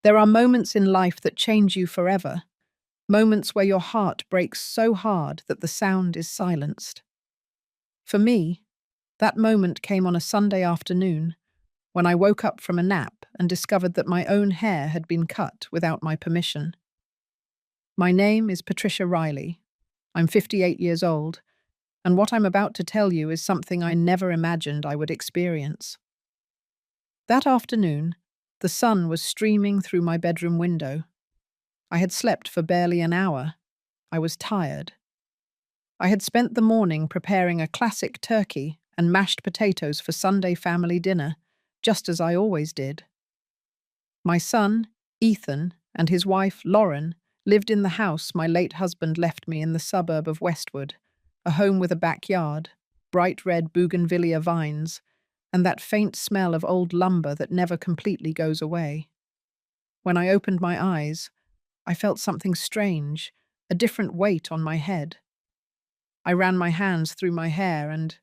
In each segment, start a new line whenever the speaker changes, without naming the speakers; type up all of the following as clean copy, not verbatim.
There are moments in life that change you forever, moments where your heart breaks so hard that the sound is silenced. For me, that moment came on a Sunday afternoon when I woke up from a nap and discovered that my own hair had been cut without my permission. My name is Patricia Riley. I'm 58 years old, and what I'm about to tell you is something I never imagined I would experience. That afternoon, the sun was streaming through my bedroom window. I had slept for barely an hour. I was tired. I had spent the morning preparing a classic turkey and mashed potatoes for Sunday family dinner, just as I always did. My son, Ethan, and his wife, Lauren, lived in the house my late husband left me in the suburb of Westwood, a home with a backyard, bright red bougainvillea vines, and that faint smell of old lumber that never completely goes away. When I opened my eyes, I felt something strange, a different weight on my head. I ran my hands through my hair and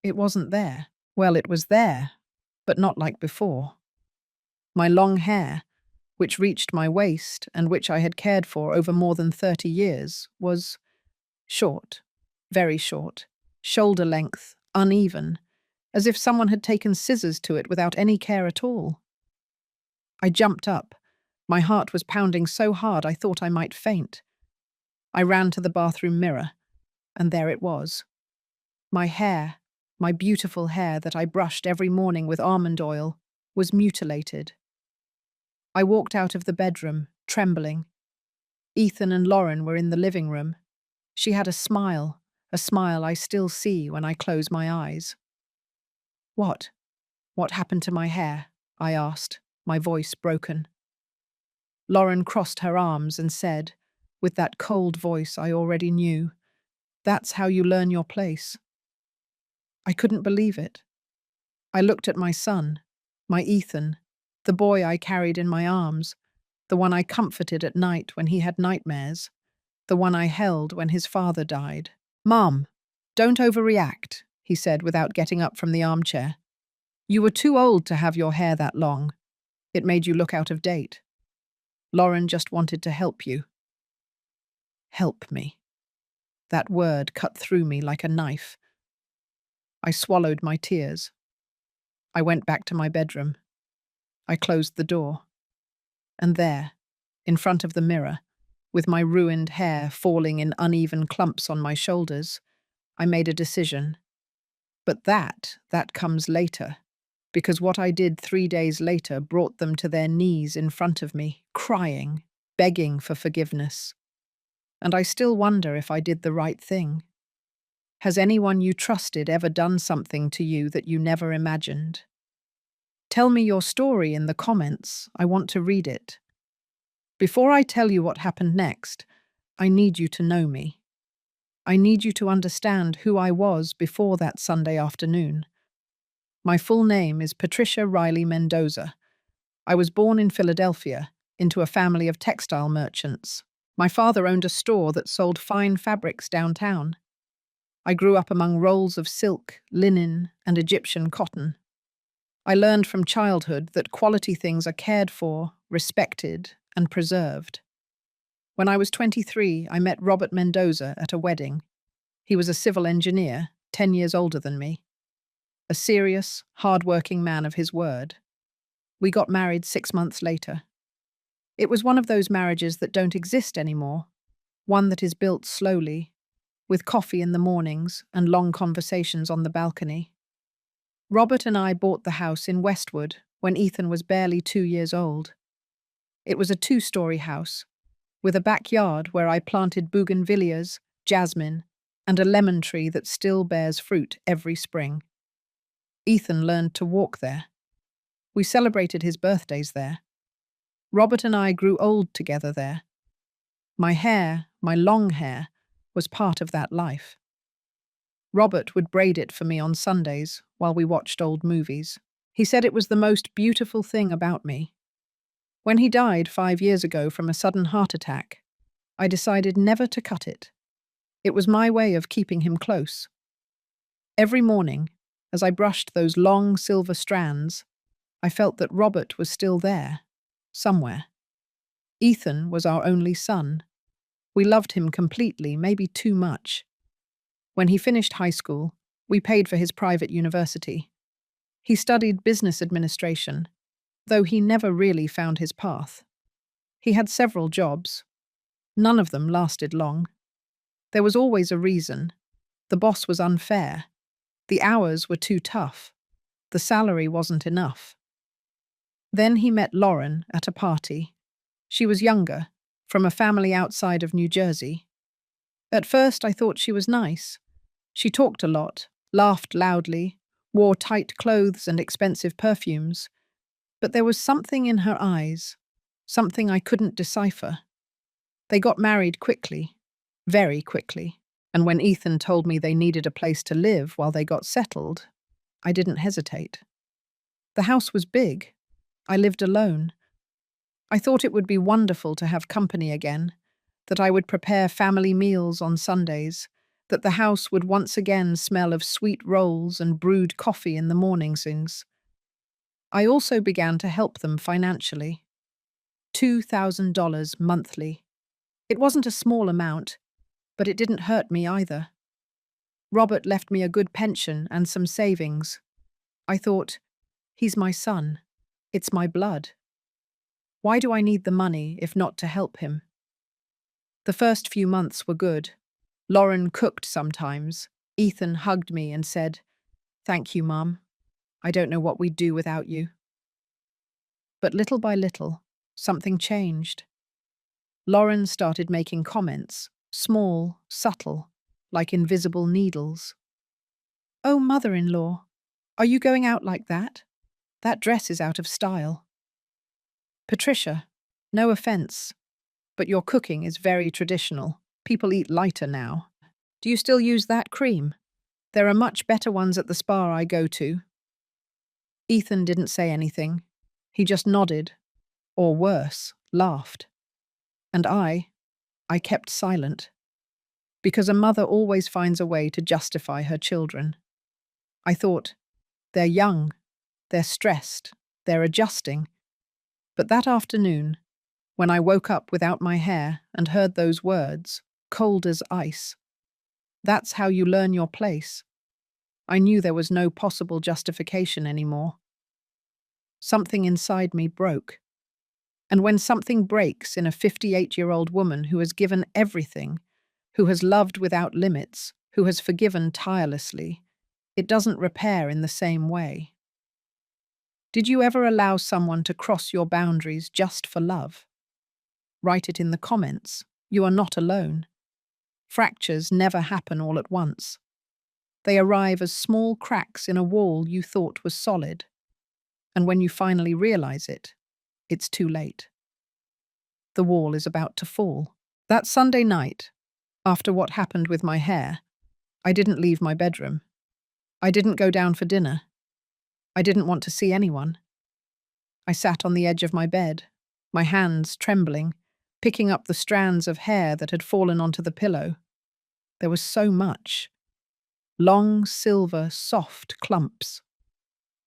it wasn't there. Well, it was there, but not like before. My long hair, which reached my waist and which I had cared for over more than 30 years, was short, very short, shoulder length, uneven, as if someone had taken scissors to it without any care at all. I jumped up. My heart was pounding so hard I thought I might faint. I ran to the bathroom mirror, and there it was. My hair, my beautiful hair that I brushed every morning with almond oil, was mutilated. I walked out of the bedroom, trembling. Ethan and Lauren were in the living room. She had a smile I still see when I close my eyes. What? What happened to my hair? I asked, my voice broken. Lauren crossed her arms and said, with that cold voice I already knew, "That's how you learn your place." I couldn't believe it. I looked at my son, my Ethan, the boy I carried in my arms, the one I comforted at night when he had nightmares, the one I held when his father died. "Mom, don't overreact," he said without getting up from the armchair. "You were too old to have your hair that long. It made you look out of date. Lauren just wanted to help you." Help me. That word cut through me like a knife. I swallowed my tears. I went back to my bedroom. I closed the door. And there, in front of the mirror, with my ruined hair falling in uneven clumps on my shoulders, I made a decision. But that comes later, because what I did 3 days later brought them to their knees in front of me, crying, begging for forgiveness. And I still wonder if I did the right thing. Has anyone you trusted ever done something to you that you never imagined? Tell me your story in the comments. I want to read it. Before I tell you what happened next, I need you to know me. I need you to understand who I was before that Sunday afternoon. My full name is Patricia Riley Mendoza. I was born in Philadelphia, into a family of textile merchants. My father owned a store that sold fine fabrics downtown. I grew up among rolls of silk, linen, and Egyptian cotton. I learned from childhood that quality things are cared for, respected, and preserved. When I was 23, I met Robert Mendoza at a wedding. He was a civil engineer, 10 years older than me. A serious, hard-working man of his word. We got married 6 months later. It was one of those marriages that don't exist anymore, one that is built slowly, with coffee in the mornings and long conversations on the balcony. Robert and I bought the house in Westwood when Ethan was barely 2 years old. It was a 2-story house, with a backyard where I planted bougainvilleas, jasmine, and a lemon tree that still bears fruit every spring. Ethan learned to walk there. We celebrated his birthdays there. Robert and I grew old together there. My hair, my long hair, was part of that life. Robert would braid it for me on Sundays while we watched old movies. He said it was the most beautiful thing about me. When he died 5 years ago from a sudden heart attack, I decided never to cut it. It was my way of keeping him close. Every morning, as I brushed those long silver strands, I felt that Robert was still there, somewhere. Ethan was our only son. We loved him completely, maybe too much. When he finished high school, we paid for his private university. He studied business administration, though he never really found his path. He had several jobs. None of them lasted long. There was always a reason. The boss was unfair. The hours were too tough. The salary wasn't enough. Then he met Lauren at a party. She was younger, from a family outside of New Jersey. At first I thought she was nice. She talked a lot, laughed loudly, wore tight clothes and expensive perfumes. But there was something in her eyes, something I couldn't decipher. They got married quickly, very quickly, and when Ethan told me they needed a place to live while they got settled, I didn't hesitate. The house was big. I lived alone. I thought it would be wonderful to have company again, that I would prepare family meals on Sundays, that the house would once again smell of sweet rolls and brewed coffee in the mornings. I also began to help them financially. $2,000 monthly. It wasn't a small amount, but it didn't hurt me either. Robert left me a good pension and some savings. I thought, he's my son. It's my blood. Why do I need the money if not to help him? The first few months were good. Lauren cooked sometimes. Ethan hugged me and said, "Thank you, Mum. I don't know what we'd do without you." But little by little, something changed. Lauren started making comments, small, subtle, like invisible needles. "Oh, mother-in-law, are you going out like that? That dress is out of style." "Patricia, no offense, but your cooking is very traditional. People eat lighter now. Do you still use that cream? There are much better ones at the spa I go to." Ethan didn't say anything. He just nodded, or worse, laughed. And I kept silent. Because a mother always finds a way to justify her children. I thought, they're young, they're stressed, they're adjusting. But that afternoon, when I woke up without my hair and heard those words, cold as ice, "That's how you learn your place," I knew there was no possible justification anymore. Something inside me broke. And when something breaks in a 58-year-old woman who has given everything, who has loved without limits, who has forgiven tirelessly, it doesn't repair in the same way. Did you ever allow someone to cross your boundaries just for love? Write it in the comments. You are not alone. Fractures never happen all at once. They arrive as small cracks in a wall you thought was solid. And when you finally realize it, it's too late. The wall is about to fall. That Sunday night, after what happened with my hair, I didn't leave my bedroom. I didn't go down for dinner. I didn't want to see anyone. I sat on the edge of my bed, my hands trembling, picking up the strands of hair that had fallen onto the pillow. There was so much. Long, silver, soft clumps.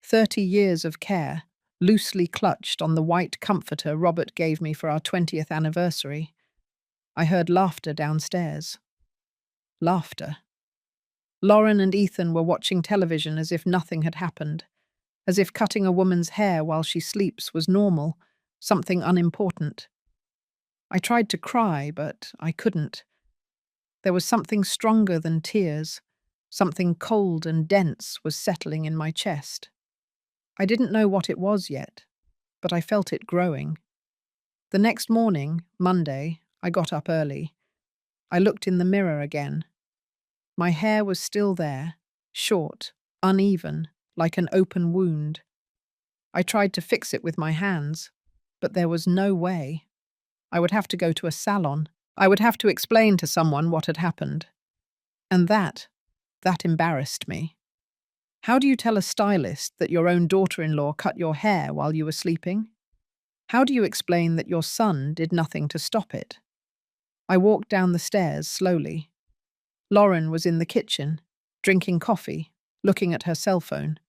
30 years of care, loosely clutched on the white comforter Robert gave me for our 20th anniversary. I heard laughter downstairs. Laughter. Lauren and Ethan were watching television as if nothing had happened, as if cutting a woman's hair while she sleeps was normal, something unimportant. I tried to cry, but I couldn't. There was something stronger than tears. Something cold and dense was settling in my chest. I didn't know what it was yet, but I felt it growing. The next morning, Monday, I got up early. I looked in the mirror again. My hair was still there, short, uneven, like an open wound. I tried to fix it with my hands, but there was no way. I would have to go to a salon. I would have to explain to someone what had happened. And that embarrassed me. How do you tell a stylist that your own daughter-in-law cut your hair while you were sleeping? How do you explain that your son did nothing to stop it? I walked down the stairs slowly. Lauren was in the kitchen, drinking coffee, looking at her cell phone.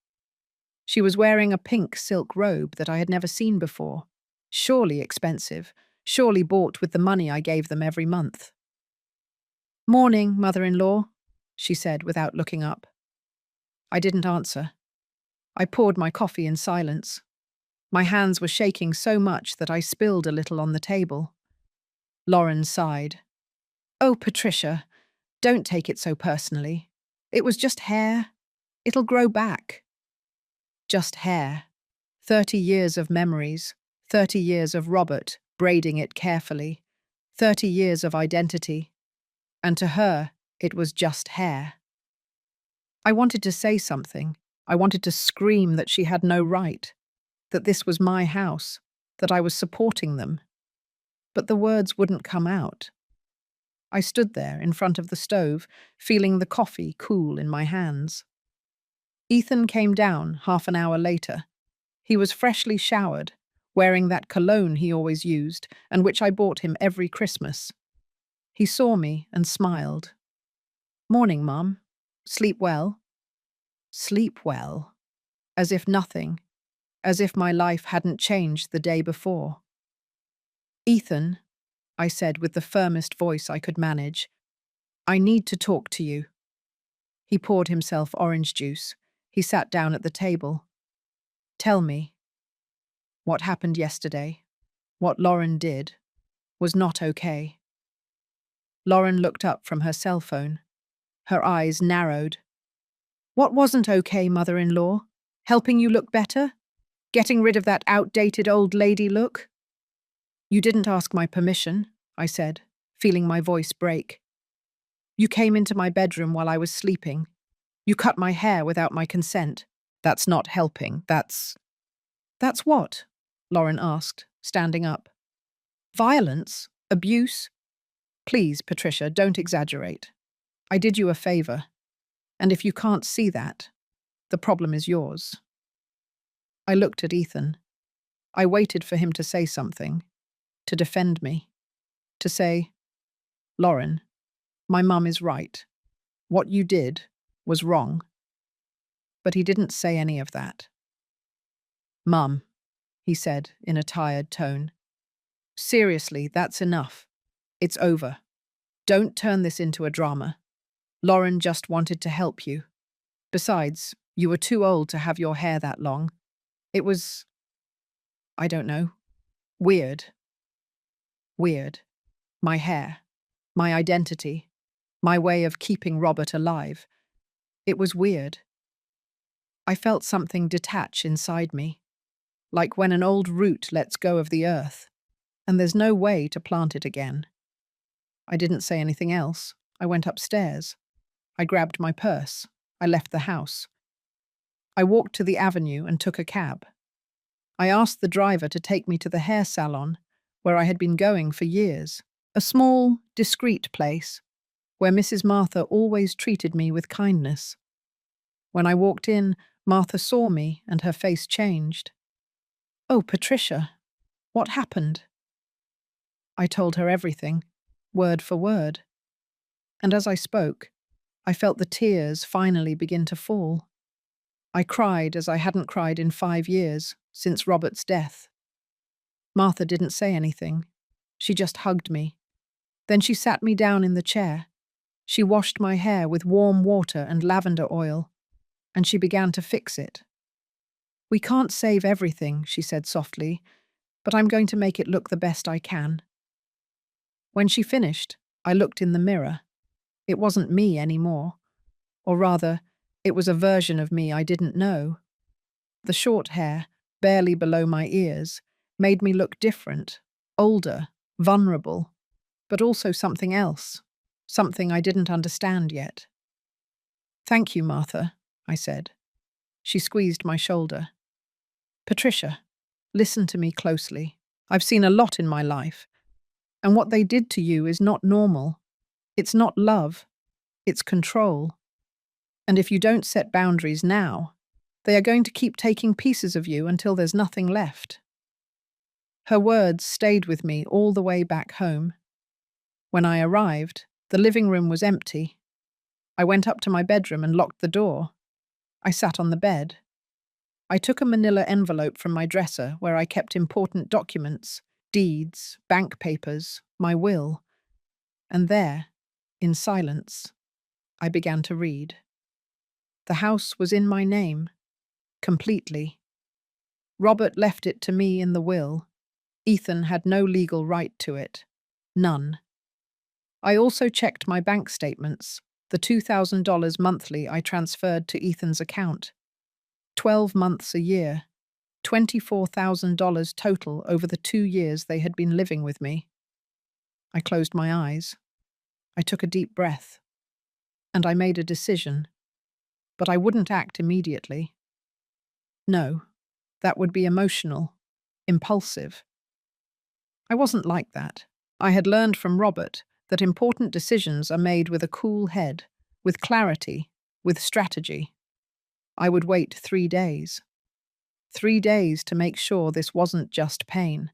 She was wearing a pink silk robe that I had never seen before. Surely expensive, surely bought with the money I gave them every month. "Morning, mother-in-law," she said without looking up. I didn't answer. I poured my coffee in silence. My hands were shaking so much that I spilled a little on the table. Lauren sighed. "Oh, Patricia, don't take it so personally. It was just hair. It'll grow back." Just hair. 30 years of memories, 30 years of Robert braiding it carefully, 30 years of identity. And to her, it was just hair. I wanted to say something. I wanted to scream that she had no right, that this was my house, that I was supporting them. But the words wouldn't come out. I stood there in front of the stove, feeling the coffee cool in my hands. Ethan came down half an hour later. He was freshly showered, wearing that cologne he always used and which I bought him every Christmas. He saw me and smiled. "Morning, Mum. Sleep well?" Sleep well. As if nothing, as if my life hadn't changed the day before. "Ethan," I said with the firmest voice I could manage, "I need to talk to you." He poured himself orange juice. He sat down at the table. "Tell me. What happened yesterday, what Lauren did, was not okay." Lauren looked up from her cell phone. Her eyes narrowed. "What wasn't okay, mother-in-law? Helping you look better? Getting rid of that outdated old lady look?" "You didn't ask my permission," I said, feeling my voice break. "You came into my bedroom while I was sleeping. You cut my hair without my consent. That's not helping, that's—" "That's what?" Lauren asked, standing up. "Violence? Abuse? Please, Patricia, don't exaggerate. I did you a favor. And if you can't see that, the problem is yours." I looked at Ethan. I waited for him to say something, to defend me, to say, "Lauren, my mum is right. What you did was wrong." But he didn't say any of that. "Mum," he said in a tired tone, "seriously, that's enough. It's over. Don't turn this into a drama. Lauren just wanted to help you. Besides, you were too old to have your hair that long. It was, I don't know, weird. Weird. My hair, my identity, my way of keeping Robert alive. It was weird." I felt something detach inside me, like when an old root lets go of the earth, and there's no way to plant it again. I didn't say anything else. I went upstairs. I grabbed my purse. I left the house. I walked to the avenue and took a cab. I asked the driver to take me to the hair salon, where I had been going for years. A small, discreet place, where Mrs. Martha always treated me with kindness. When I walked in, Martha saw me and her face changed. "Oh, Patricia, what happened?" I told her everything, word for word. And as I spoke, I felt the tears finally begin to fall. I cried as I hadn't cried in 5 years, since Robert's death. Martha didn't say anything. She just hugged me. Then she sat me down in the chair. She washed my hair with warm water and lavender oil, and she began to fix it. "We can't save everything," she said softly, "but I'm going to make it look the best I can." When she finished, I looked in the mirror. It wasn't me anymore. Or rather, it was a version of me I didn't know. The short hair, barely below my ears, made me look different, older, vulnerable, but also something else, something I didn't understand yet. "Thank you, Martha," I said. She squeezed my shoulder. "Patricia, listen to me closely. I've seen a lot in my life, and what they did to you is not normal. It's not love. It's control. And if you don't set boundaries now, they are going to keep taking pieces of you until there's nothing left." Her words stayed with me all the way back home. When I arrived, the living room was empty. I went up to my bedroom and locked the door. I sat on the bed. I took a manila envelope from my dresser where I kept important documents, deeds, bank papers, my will, and there, in silence, I began to read. The house was in my name, completely. Robert left it to me in the will. Ethan had no legal right to it. None. I also checked my bank statements, the $2,000 monthly I transferred to Ethan's account. 12 months a year, $24,000 total over the 2 years they had been living with me. I closed my eyes. I took a deep breath. And I made a decision. But I wouldn't act immediately. No, that would be emotional, impulsive. I wasn't like that. I had learned from Robert that important decisions are made with a cool head, with clarity, with strategy. I would wait 3 days. 3 days to make sure this wasn't just pain.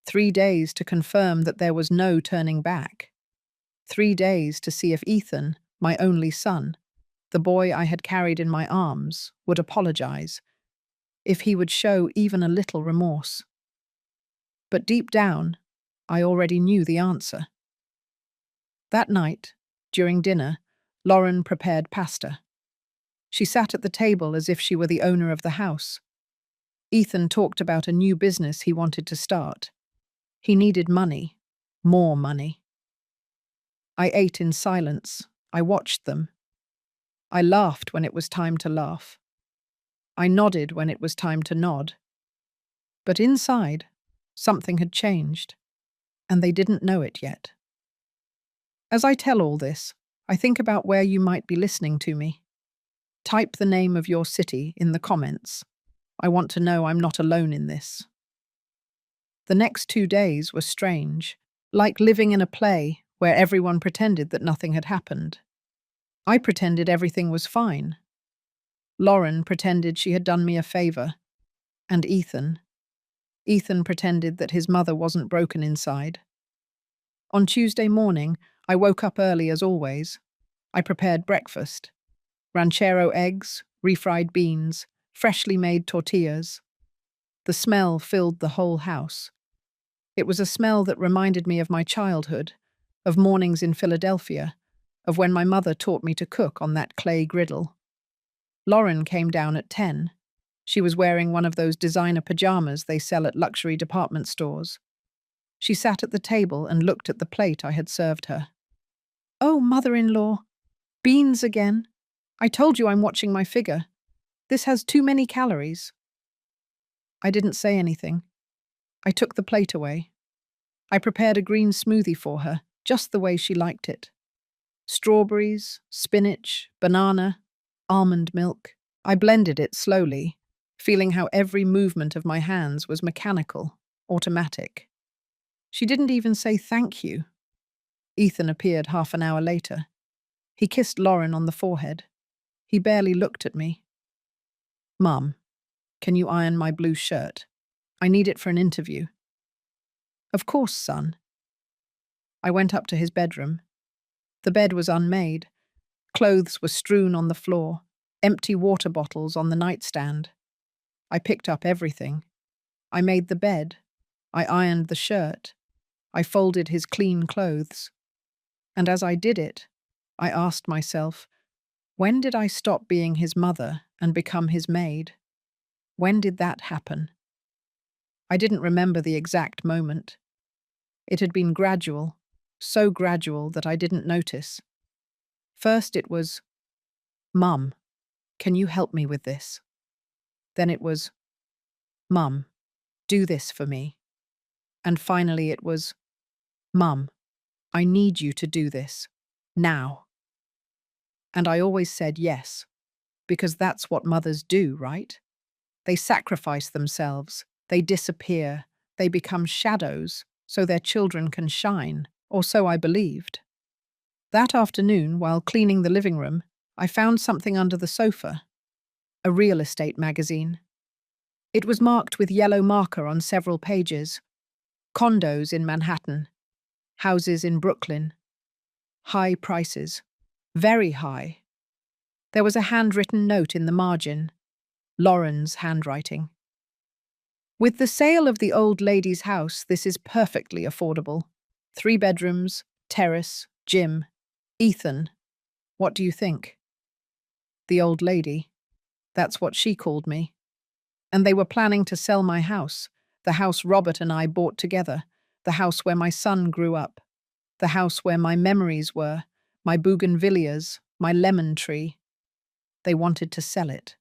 3 days to confirm that there was no turning back. 3 days to see if Ethan, my only son, the boy I had carried in my arms, would apologize, if he would show even a little remorse. But deep down, I already knew the answer. That night, during dinner, Lauren prepared pasta. She sat at the table as if she were the owner of the house. Ethan talked about a new business he wanted to start. He needed money, more money. I ate in silence. I watched them. I laughed when it was time to laugh. I nodded when it was time to nod. But inside, something had changed, and they didn't know it yet. As I tell all this, I think about where you might be listening to me. Type the name of your city in the comments. I want to know I'm not alone in this. The next 2 days were strange, like living in a play where everyone pretended that nothing had happened. I pretended everything was fine. Lauren pretended she had done me a favor. And Ethan pretended that his mother wasn't broken inside. On Tuesday morning, I woke up early as always. I prepared breakfast. Ranchero eggs, refried beans, freshly made tortillas. The smell filled the whole house. It was a smell that reminded me of my childhood, of mornings in Philadelphia, of when my mother taught me to cook on that clay griddle. Lauren came down at 10. She was wearing one of those designer pajamas they sell at luxury department stores. She sat at the table and looked at the plate I had served her. "Oh, mother-in-law, beans again. I told you I'm watching my figure. This has too many calories." I didn't say anything. I took the plate away. I prepared a green smoothie for her, just the way she liked it. Strawberries, spinach, banana, almond milk. I blended it slowly, feeling how every movement of my hands was mechanical, automatic. She didn't even say thank you. Ethan appeared half an hour later. He kissed Lauren on the forehead. He barely looked at me. "Mum, can you iron my blue shirt? I need it for an interview." "Of course, son." I went up to his bedroom. The bed was unmade. Clothes were strewn on the floor, empty water bottles on the nightstand. I picked up everything. I made the bed. I ironed the shirt. I folded his clean clothes. And as I did it, I asked myself, when did I stop being his mother and become his maid? When did that happen? I didn't remember the exact moment. It had been gradual, so gradual that I didn't notice. First it was, "Mum, can you help me with this?" Then it was, "Mum, do this for me." And finally it was, "Mum, I need you to do this. Now." And I always said yes, because that's what mothers do, right? They sacrifice themselves, they disappear, they become shadows so their children can shine, or so I believed. That afternoon, while cleaning the living room, I found something under the sofa, a real estate magazine. It was marked with yellow marker on several pages. Condos in Manhattan, houses in Brooklyn, high prices, very high. There was a handwritten note in the margin. Lauren's handwriting. With the sale of the old lady's house, this is perfectly affordable. 3 bedrooms, terrace, gym. Ethan, what do you think? The old lady. That's what she called me. And they were planning to sell my house, the house Robert and I bought together, the house where my son grew up, the house where my memories were, my bougainvilleas, my lemon tree. They wanted to sell it.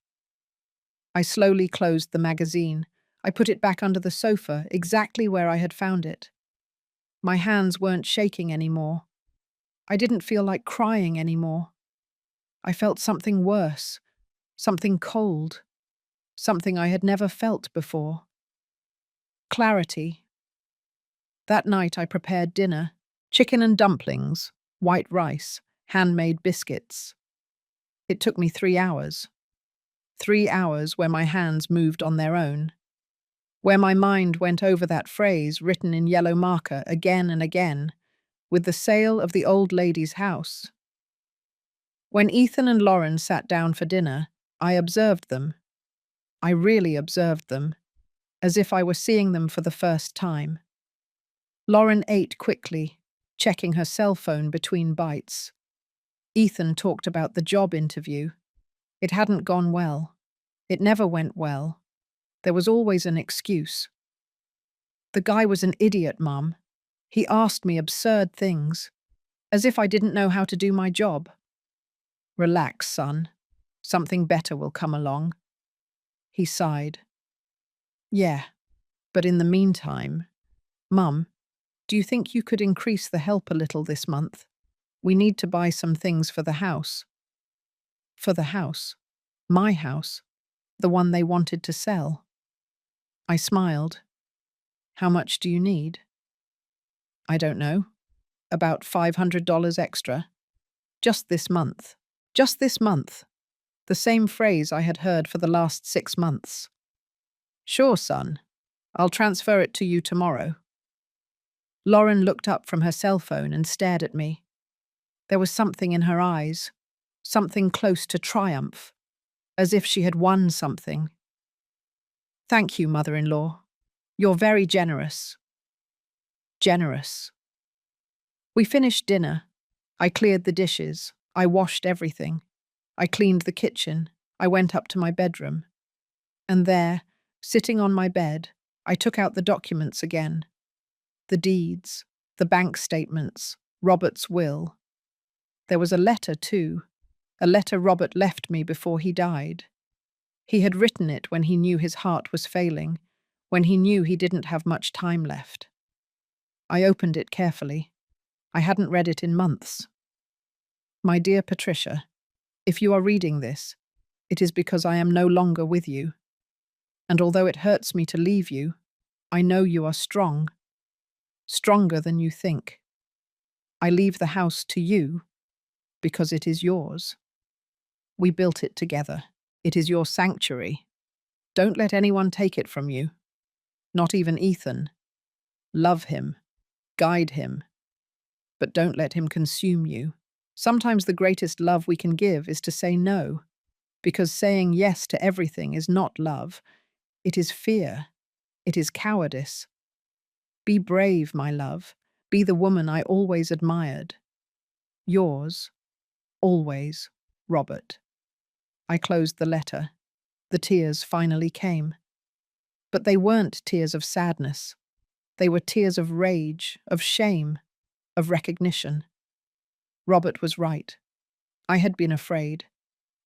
I slowly closed the magazine. I put it back under the sofa, exactly where I had found it. My hands weren't shaking anymore. I didn't feel like crying anymore. I felt something worse, something cold, something I had never felt before. Clarity. That night I prepared dinner, chicken and dumplings, white rice, handmade biscuits. It took me 3 hours. 3 hours where my hands moved on their own, where my mind went over that phrase written in yellow marker again and again, with the sale of the old lady's house. When Ethan and Lauren sat down for dinner, I observed them. I really observed them, as if I were seeing them for the first time. Lauren ate quickly, checking her cell phone between bites. Ethan talked about the job interview. It hadn't gone well. It never went well. There was always an excuse. The guy was an idiot, Mum. He asked me absurd things, as if I didn't know how to do my job. Relax, son. Something better will come along. He sighed. Yeah, but in the meantime, Mum, do you think you could increase the help a little this month? We need to buy some things for the house. For the house? My house? The one they wanted to sell? I smiled. How much do you need? I don't know. About $500 extra. Just this month. Just this month. The same phrase I had heard for the last 6 months. Sure, son. I'll transfer it to you tomorrow. Lauren looked up from her cell phone and stared at me. There was something in her eyes, something close to triumph, as if she had won something. Thank you, mother-in-law. You're very generous. Generous. We finished dinner. I cleared the dishes. I washed everything. I cleaned the kitchen. I went up to my bedroom. And there, sitting on my bed, I took out the documents again. The deeds, the bank statements, Robert's will. There was a letter, too. A letter Robert left me before he died. He had written it when he knew his heart was failing, when he knew he didn't have much time left. I opened it carefully. I hadn't read it in months. My dear Patricia, if you are reading this, it is because I am no longer with you. And although it hurts me to leave you, I know you are strong. Stronger than you think. I leave the house to you because it is yours. We built it together. It is your sanctuary. Don't let anyone take it from you. Not even Ethan. Love him. Guide him. But don't let him consume you. Sometimes the greatest love we can give is to say no, because saying yes to everything is not love. It is fear. It is cowardice. Be brave, my love. Be the woman I always admired. Yours, always, Robert. I closed the letter. The tears finally came. But they weren't tears of sadness. They were tears of rage, of shame, of recognition. Robert was right. I had been afraid.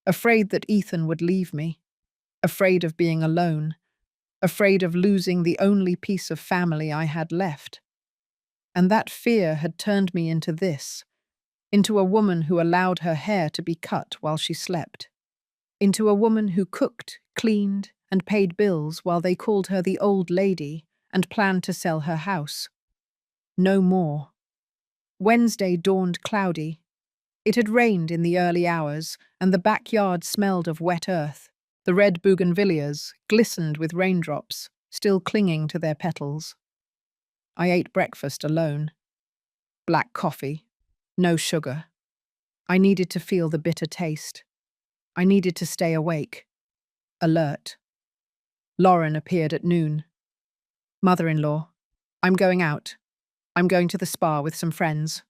Afraid that Ethan would leave me. Afraid of being alone. Afraid of losing the only piece of family I had left. And that fear had turned me into this, into a woman who allowed her hair to be cut while she slept, into a woman who cooked, cleaned, and paid bills while they called her the old lady and planned to sell her house. No more. Wednesday dawned cloudy. It had rained in the early hours, and the backyard smelled of wet earth. The red bougainvilleas glistened with raindrops, still clinging to their petals. I ate breakfast alone. Black coffee. No sugar. I needed to feel the bitter taste. I needed to stay awake. alert. Lauren appeared at noon. Mother-in-law, I'm going out. I'm going to the spa with some friends.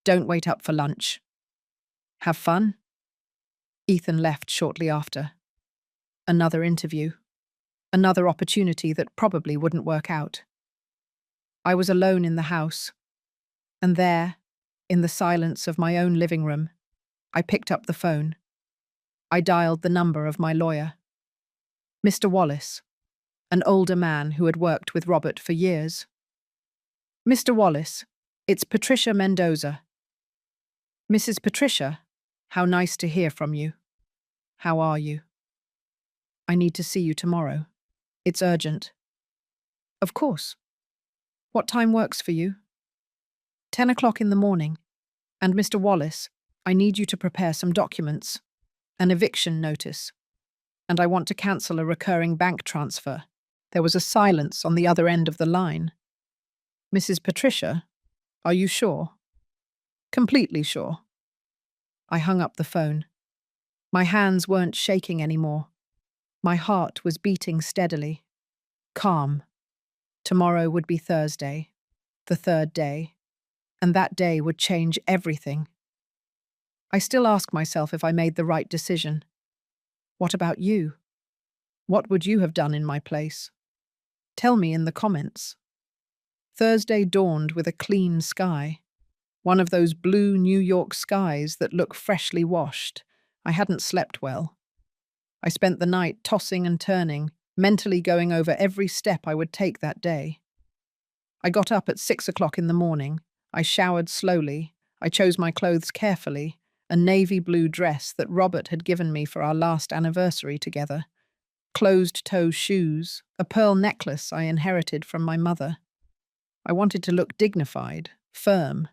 Don't wait up for lunch. Have fun? Ethan left shortly after. Another interview. Another opportunity that probably wouldn't work out. I was alone in the house. And there, in the silence of my own living room, I picked up the phone. I dialed the number of my lawyer. Mr. Wallace, an older man who had worked with Robert for years. Mr. Wallace, it's Patricia Mendoza. Mrs. Patricia, how nice to hear from you. How are you? I need to see you tomorrow. It's urgent. Of course. What time works for you? 10 o'clock in the morning. And Mr. Wallace, I need you to prepare some documents. An eviction notice. And I want to cancel a recurring bank transfer. There was a silence on the other end of the line. Mrs. Patricia, are you sure? Completely sure. I hung up the phone. My hands weren't shaking anymore. My heart was beating steadily. Calm. Tomorrow would be Thursday, the third day, and that day would change everything. I still ask myself if I made the right decision. What about you? What would you have done in my place? Tell me in the comments. Thursday dawned with a clean sky. One of those blue New York skies that look freshly washed. I hadn't slept well. I spent the night tossing and turning, mentally going over every step I would take that day. I got up at 6 o'clock in the morning. I showered slowly. I chose my clothes carefully, a navy blue dress that Robert had given me for our last anniversary together, closed-toe shoes, a pearl necklace I inherited from my mother. I wanted to look dignified, firm,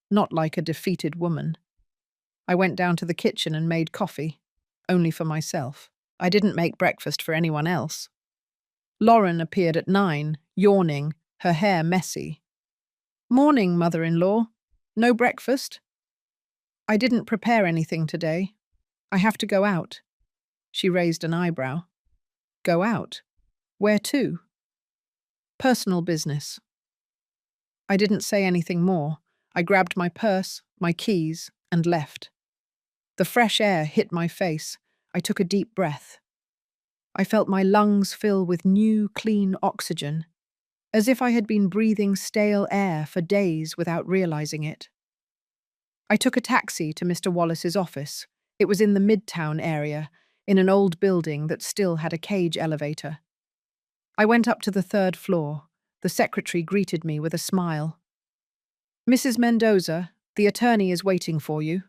not like a defeated woman. I went down to the kitchen and made coffee, only for myself. I didn't make breakfast for anyone else. Lauren appeared at 9, yawning, her hair messy. Morning, mother-in-law. No breakfast? I didn't prepare anything today. I have to go out. She raised an eyebrow. Go out? Where to? Personal business. I didn't say anything more. I grabbed my purse, my keys, and left. The fresh air hit my face. I took a deep breath. I felt my lungs fill with new, clean oxygen, as if I had been breathing stale air for days without realizing it. I took a taxi to Mr. Wallace's office. It was in the Midtown area, in an old building that still had a cage elevator. I went up to the third floor. The secretary greeted me with a smile. Mrs. Mendoza, the attorney is waiting for you.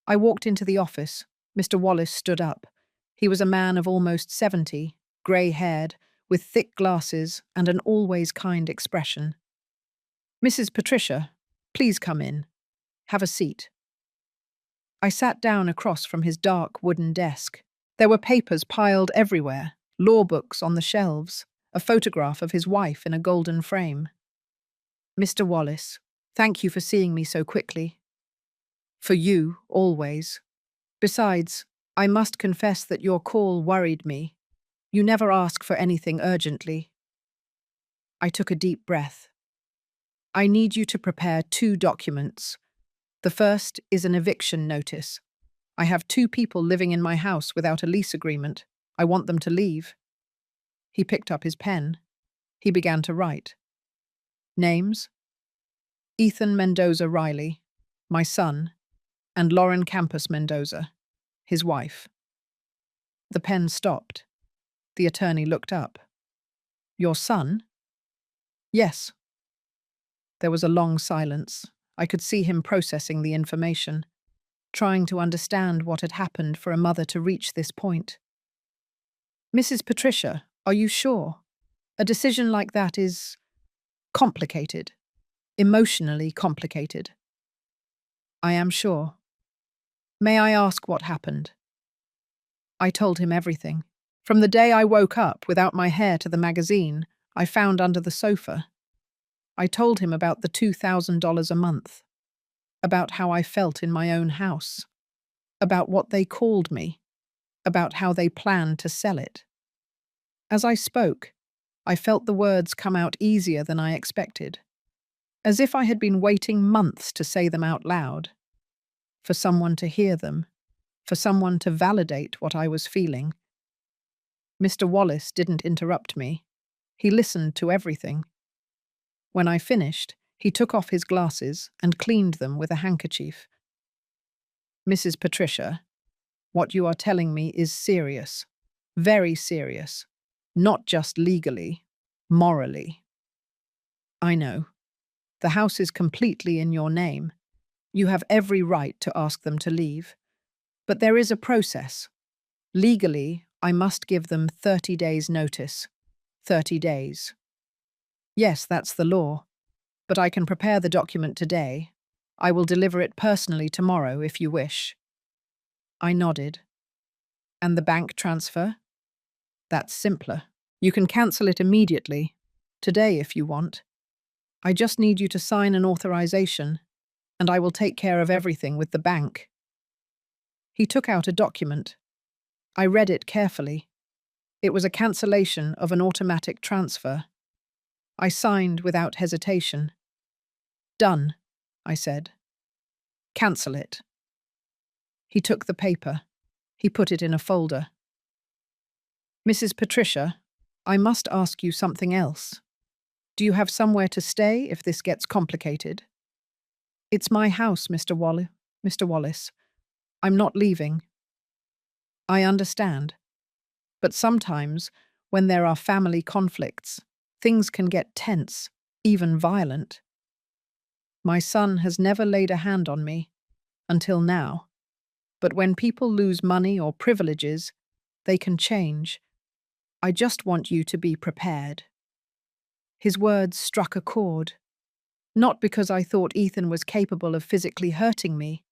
I walked into the office. Mr. Wallace stood up. He was a man of almost 70, grey-haired, with thick glasses and an always kind expression. Mrs. Patricia, please come in. Have a seat. I sat down across from his dark wooden desk. There were papers piled everywhere, law books on the shelves, a photograph of his wife in a golden frame. Mr. Wallace, thank you for seeing me so quickly. For you, always. Besides, I must confess that your call worried me. You never ask for anything urgently. I took a deep breath. I need you to prepare 2 documents. The first is an eviction notice. I have 2 people living in my house without a lease agreement. I want them to leave. He picked up his pen. He began to write. Names? Ethan Mendoza Riley, my son, and Lauren Campus Mendoza, his wife. The pen stopped. The attorney looked up. Your son? Yes. There was a long silence. I could see him processing the information, trying to understand what had happened for a mother to reach this point. Mrs. Patricia, are you sure? A decision like that is complicated, emotionally complicated. I am sure. May I ask what happened? I told him everything. From the day I woke up without my hair to the magazine I found under the sofa. I told him about the $2,000 a month, about how I felt in my own house, about what they called me. about how they planned to sell it. As I spoke, I felt the words come out easier than I expected, as if I had been waiting months to say them out loud, for someone to hear them, for someone to validate what I was feeling. Mr. Wallace didn't interrupt me. He listened to everything. When I finished, he took off his glasses and cleaned them with a handkerchief. "Mrs. Patricia, what you are telling me is serious, very serious, not just legally, morally. I know. The house is completely in your name. You have every right to ask them to leave. But there is a process. Legally, I must give them 30 days' notice. 30 days. Yes, that's the law. But I can prepare the document today. I will deliver it personally tomorrow if you wish." I nodded. "And the bank transfer?" "That's simpler. You can cancel it immediately. Today if you want. I just need you to sign an authorization, and I will take care of everything with the bank." He took out a document. I read it carefully. It was a cancellation of an automatic transfer. I signed without hesitation. "Done," I said. "Cancel it." He took the paper. He put it in a folder. "Mrs. Patricia, I must ask you something else. Do you have somewhere to stay if this gets complicated?" "It's my house, Mr. Wallace. I'm not leaving." "I understand. But sometimes, when there are family conflicts, things can get tense, even violent. My son has never laid a hand on me, until now. But when people lose money or privileges, they can change. I just want you to be prepared." His words struck a chord. Not because I thought Ethan was capable of physically hurting me,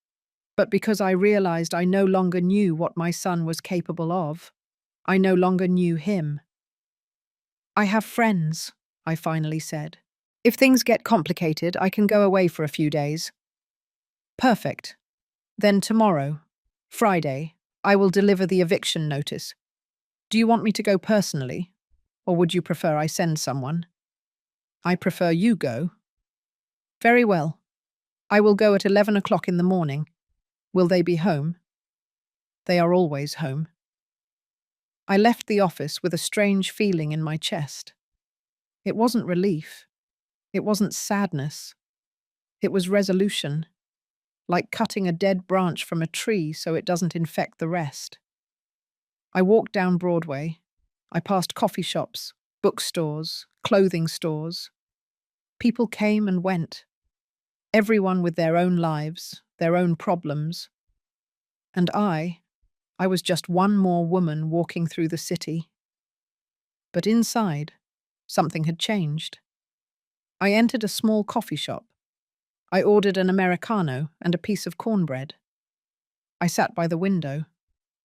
but because I realized I no longer knew what my son was capable of. I no longer knew him. "I have friends," I finally said. "If things get complicated, I can go away for a few days." "Perfect. Then tomorrow, Friday, I will deliver the eviction notice. Do you want me to go personally, or would you prefer I send someone?" "I prefer you go." "Very well. I will go at 11 o'clock in the morning. Will they be home?" "They are always home." I left the office with a strange feeling in my chest. It wasn't relief. It wasn't sadness. It was resolution, like cutting a dead branch from a tree so it doesn't infect the rest. I walked down Broadway. I passed coffee shops, bookstores, clothing stores. People came and went, everyone with their own lives, their own problems. And I was just one more woman walking through the city. But inside, something had changed. I entered a small coffee shop. I ordered an Americano and a piece of cornbread. I sat by the window.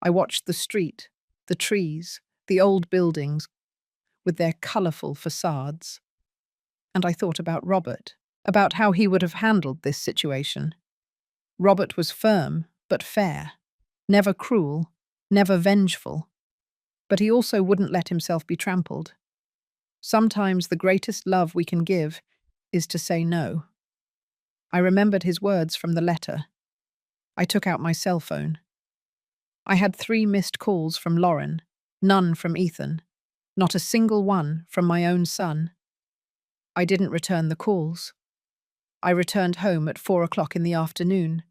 I watched the street, the trees, the old buildings with their colourful facades. And I thought about Robert, about how he would have handled this situation. Robert was firm, but fair, never cruel, never vengeful. But he also wouldn't let himself be trampled. Sometimes the greatest love we can give is to say no. I remembered his words from the letter. I took out my cell phone. I had 3 missed calls from Lauren, none from Ethan, not a single one from my own son. I didn't return the calls. I returned home at 4 o'clock in the afternoon.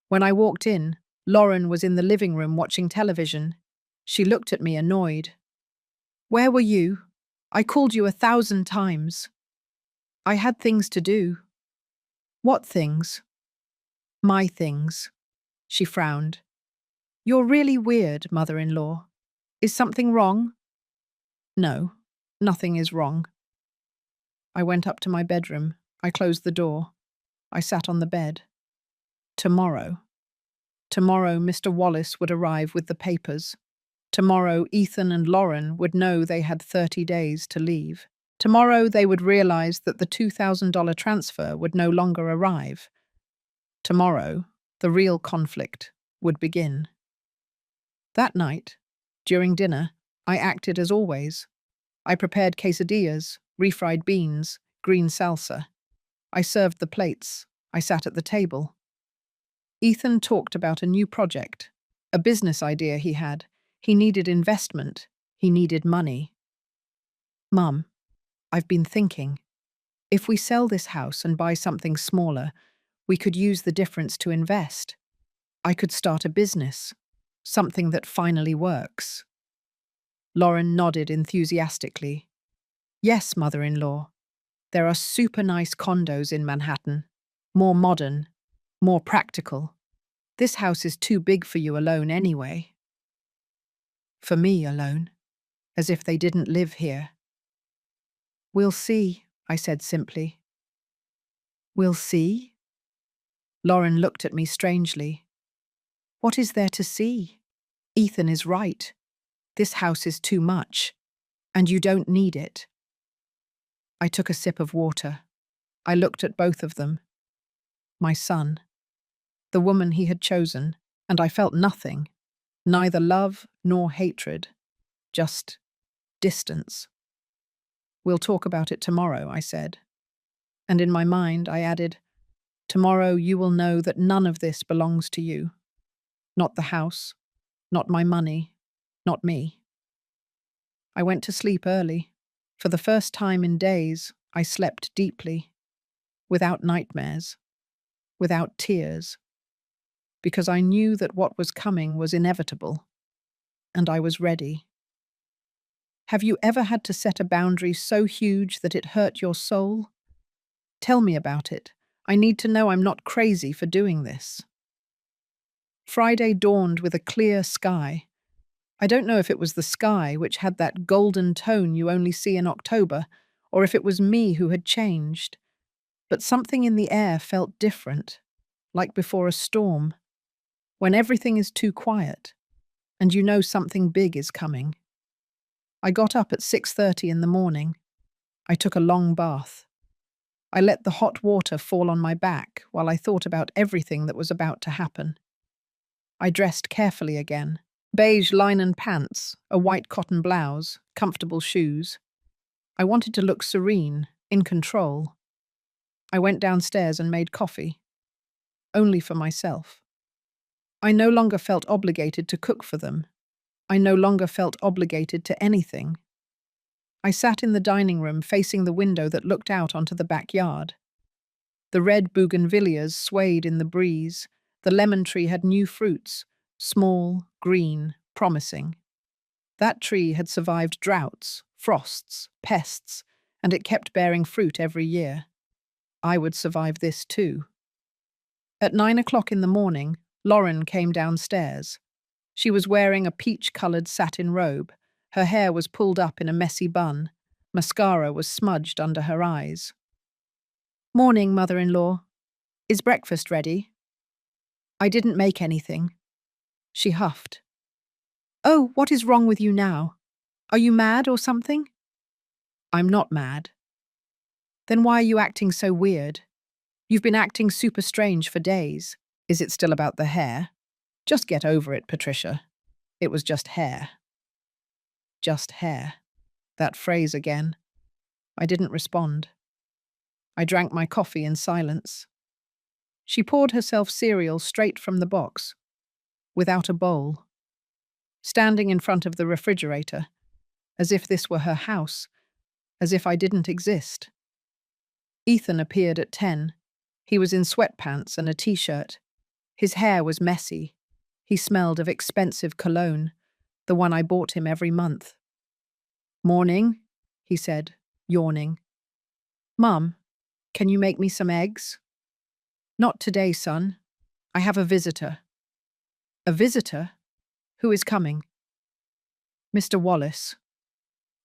When I walked in, Lauren was in the living room watching television. She looked at me annoyed. "Where were you? I called you 1,000 times." "I had things to do." "What things?" "My things." She frowned. "You're really weird, mother-in-law. Is something wrong?" "No, nothing is wrong." I went up to my bedroom. I closed the door. I sat on the bed. Tomorrow. Tomorrow Mr. Wallace would arrive with the papers. Tomorrow Ethan and Lauren would know they had 30 days to leave. Tomorrow they would realize that the $2,000 transfer would no longer arrive. Tomorrow, the real conflict would begin. That night, during dinner, I acted as always. I prepared quesadillas, refried beans, green salsa. I served the plates. I sat at the table. Ethan talked about a new project, a business idea he had. He needed investment. He needed money. Mum, I've been thinking. If we sell this house and buy something smaller, we could use the difference to invest. I could start a business, something that finally works. Lauren nodded enthusiastically. Yes, mother-in-law. There are super nice condos in Manhattan. More modern, more practical. This house is too big for you alone anyway. For me alone, as if they didn't live here. We'll see, I said simply. We'll see? Lauren looked at me strangely. What is there to see? Ethan is right. This house is too much, and you don't need it. I took a sip of water. I looked at both of them. My son, the woman he had chosen, and I felt nothing, neither love nor hatred, just distance. We'll talk about it tomorrow, I said. And in my mind, I added, tomorrow you will know that none of this belongs to you. Not the house, not my money, not me. I went to sleep early. For the first time in days, I slept deeply, without nightmares, without tears, because I knew that what was coming was inevitable, and I was ready. Have you ever had to set a boundary so huge that it hurt your soul? Tell me about it. I need to know I'm not crazy for doing this. Friday dawned with a clear sky. I don't know if it was the sky, which had that golden tone you only see in October, or if it was me who had changed. But something in the air felt different, like before a storm, when everything is too quiet, and you know something big is coming. I got up at 6:30 in the morning. I took a long bath. I let the hot water fall on my back while I thought about everything that was about to happen. I dressed carefully again. Beige linen pants, a white cotton blouse, comfortable shoes. I wanted to look serene, in control. I went downstairs and made coffee. Only for myself. I no longer felt obligated to cook for them. I no longer felt obligated to anything. I sat in the dining room facing the window that looked out onto the backyard. The red bougainvilleas swayed in the breeze. The lemon tree had new fruits, small, green, promising. That tree had survived droughts, frosts, pests, and it kept bearing fruit every year. I would survive this too. At 9 o'clock in the morning, Lauren came downstairs. She was wearing a peach-coloured satin robe. Her hair was pulled up in a messy bun. Mascara was smudged under her eyes. Morning, mother-in-law. Is breakfast ready? I didn't make anything. She huffed. Oh, what is wrong with you now? Are you mad or something? I'm not mad. Then why are you acting so weird? You've been acting super strange for days. Is it still about the hair? Just get over it, Patricia. It was just hair. Just hair. That phrase again. I didn't respond. I drank my coffee in silence. She poured herself cereal straight from the box, without a bowl, standing in front of the refrigerator, as if this were her house, as if I didn't exist. Ethan appeared at 10. He was in sweatpants and a t-shirt. His hair was messy. He smelled of expensive cologne, the one I bought him every month. Morning, he said, yawning. Mum, can you make me some eggs? Not today, son. I have a visitor. A visitor? Who is coming? Mr. Wallace.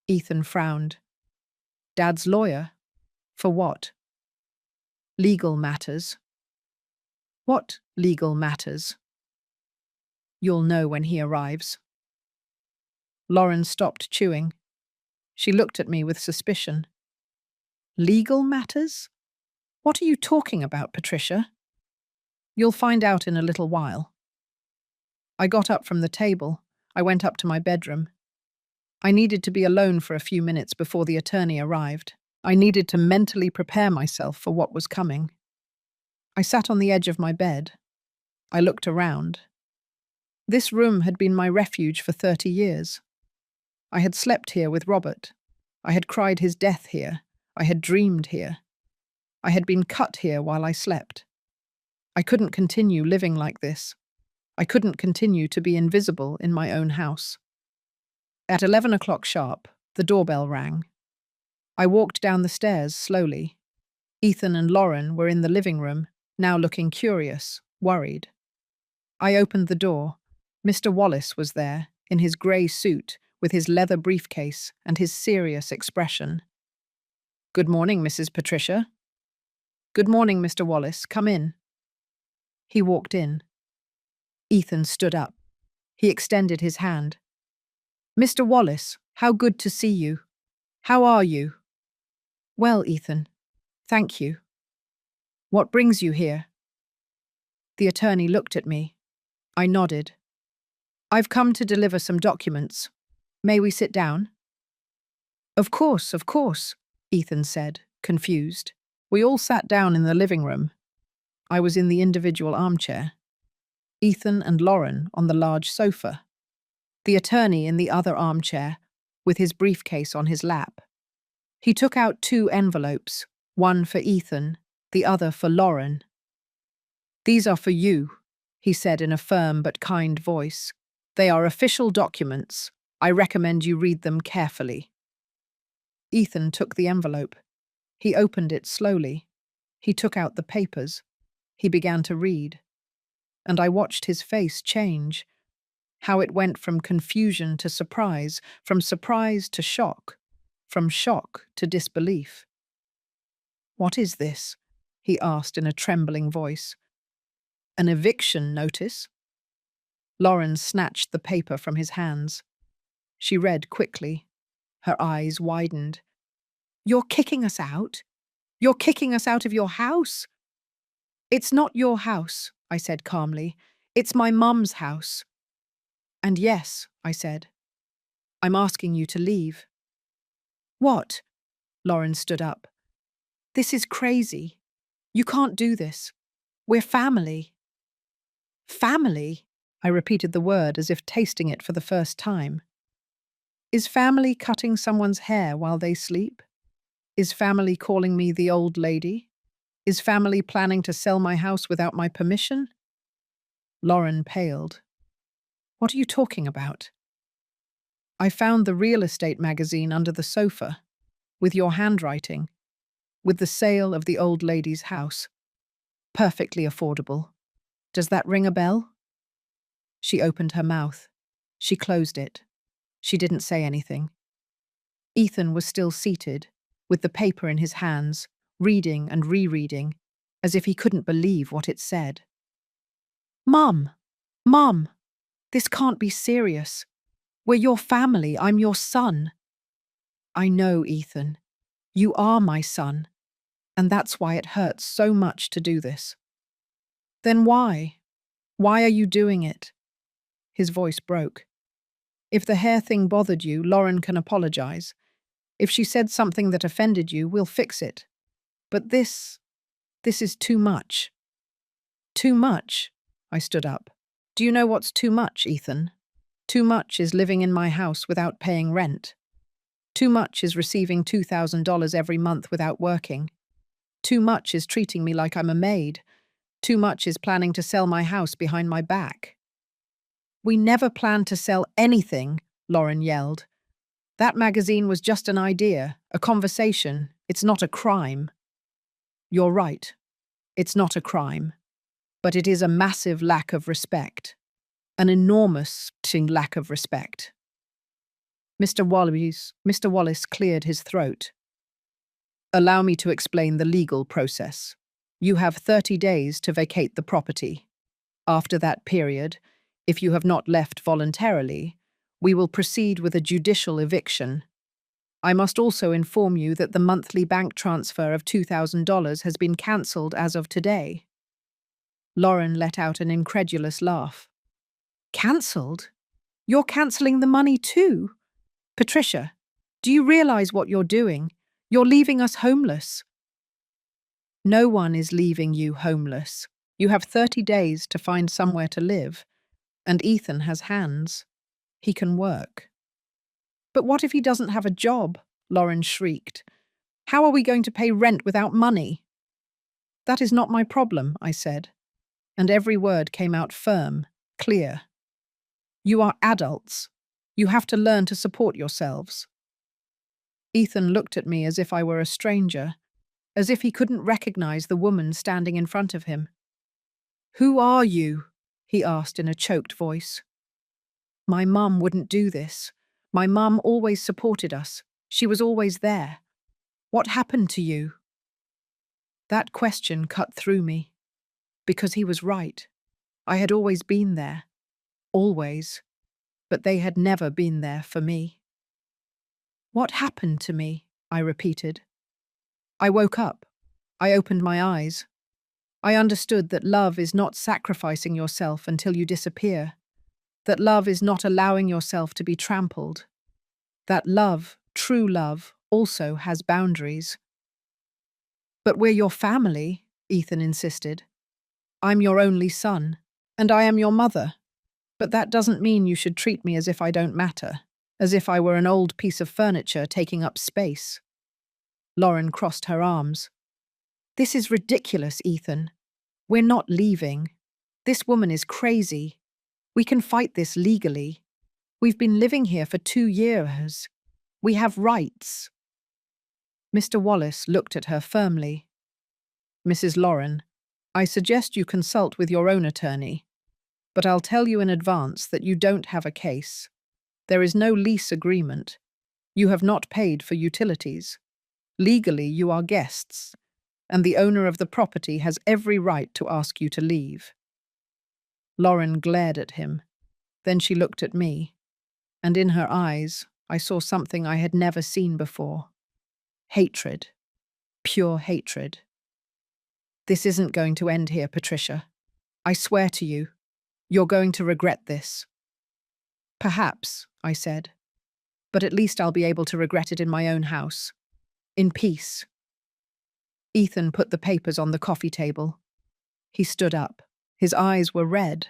Ethan frowned. Dad's lawyer? For what? Legal matters. What legal matters? You'll know when he arrives. Lauren stopped chewing. She looked at me with suspicion. Legal matters? What are you talking about, Patricia? You'll find out in a little while. I got up from the table. I went up to my bedroom. I needed to be alone for a few minutes before the attorney arrived. I needed to mentally prepare myself for what was coming. I sat on the edge of my bed. I looked around. This room had been my refuge for 30 years. I had slept here with Robert. I had cried his death here. I had dreamed here. I had been cut here while I slept. I couldn't continue living like this. I couldn't continue to be invisible in my own house. At 11 o'clock sharp, the doorbell rang. I walked down the stairs slowly. Ethan and Lauren were in the living room, now looking curious, worried. I opened the door. Mr. Wallace was there, in his grey suit, with his leather briefcase and his serious expression. "Good morning, Mrs. Patricia." "Good morning, Mr. Wallace. Come in." He walked in. Ethan stood up. He extended his hand. "Mr. Wallace, how good to see you. How are you?" "Well, Ethan. Thank you." "What brings you here?" The attorney looked at me. I nodded. "I've come to deliver some documents. May we sit down?" Of course, Ethan said, confused. We all sat down in the living room. I was in the individual armchair. Ethan and Lauren on the large sofa. The attorney in the other armchair, with his briefcase on his lap. He took out 2 envelopes, one for Ethan, the other for Lauren. "These are for you," he said in a firm but kind voice. "They are official documents. I recommend you read them carefully." Ethan took the envelope. He opened it slowly. He took out the papers. He began to read. And I watched his face change. How it went from confusion to surprise, from surprise to shock, from shock to disbelief. "What is this?" he asked in a trembling voice. "An eviction notice?" Lauren snatched the paper from his hands. She read quickly. Her eyes widened. "You're kicking us out? You're kicking us out of your house?" "It's not your house," I said calmly. "It's my mum's house." "And yes," I said, "I'm asking you to leave." "What?" Lauren stood up. "This is crazy. You can't do this. We're family." "Family?" I repeated the word as if tasting it for the first time. Is family cutting someone's hair while they sleep? Is family calling me the old lady? Is family planning to sell my house without my permission? Lauren paled. "What are you talking about?" "I found the real estate magazine under the sofa, with your handwriting, with the sale of the old lady's house. Perfectly affordable. Does that ring a bell?" She opened her mouth. She closed it. She didn't say anything. Ethan was still seated, with the paper in his hands, reading and rereading, as if he couldn't believe what it said. Mum, this can't be serious. We're your family. I'm your son." "I know, Ethan. You are my son, and that's why it hurts so much to do this." "Then why? Why are you doing it?" His voice broke. "If the hair thing bothered you, Lauren can apologize. If she said something that offended you, we'll fix it. But this is too much." "Too much?" I stood up. "Do you know what's too much, Ethan? Too much is living in my house without paying rent. Too much is receiving $2,000 every month without working. Too much is treating me like I'm a maid. Too much is planning to sell my house behind my back." "We never planned to sell anything," Lauren yelled. "That magazine was just an idea, a conversation. It's not a crime." "You're right. It's not a crime. But it is a massive lack of respect. An enormous lack of respect." Mr. Wallace cleared his throat. "Allow me to explain the legal process. You have 30 days to vacate the property. After that period, if you have not left voluntarily, we will proceed with a judicial eviction. I must also inform you that the monthly bank transfer of $2,000 has been cancelled as of today." Lauren let out an incredulous laugh. "Cancelled? You're cancelling the money too. Patricia, do you realize what you're doing? You're leaving us homeless. No one is leaving you homeless. You have 30 days to find somewhere to live, and Ethan has hands. He can work. But what if he doesn't have a job? Lauren shrieked. How are we going to pay rent without money? That is not my problem, I said, and every word came out firm, clear. You are adults. You have to learn to support yourselves. Ethan looked at me as if I were a stranger, as if he couldn't recognize the woman standing in front of him. Who are you? He asked in a choked voice. My mum wouldn't do this. My mum always supported us. She was always there. What happened to you? That question cut through me. Because he was right. I had always been there. Always. But they had never been there for me. What happened to me? I repeated. I woke up. I opened my eyes. I understood that love is not sacrificing yourself until you disappear. That love is not allowing yourself to be trampled. That love, true love, also has boundaries. But we're your family, Ethan insisted. I'm your only son, and I am your mother. But that doesn't mean you should treat me as if I don't matter, as if I were an old piece of furniture taking up space. Lauren crossed her arms. This is ridiculous, Ethan. We're not leaving. This woman is crazy. We can fight this legally. We've been living here for 2 years. We have rights. Mr. Wallace looked at her firmly. Mrs. Lauren, I suggest you consult with your own attorney, but I'll tell you in advance that you don't have a case. There is no lease agreement. You have not paid for utilities. Legally, you are guests, and the owner of the property has every right to ask you to leave. Lauren glared at him. Then she looked at me, and in her eyes, I saw something I had never seen before. Hatred. Pure hatred. This isn't going to end here, Patricia. I swear to you, you're going to regret this. Perhaps, I said, but at least I'll be able to regret it in my own house. In peace. Ethan put the papers on the coffee table. He stood up. His eyes were red.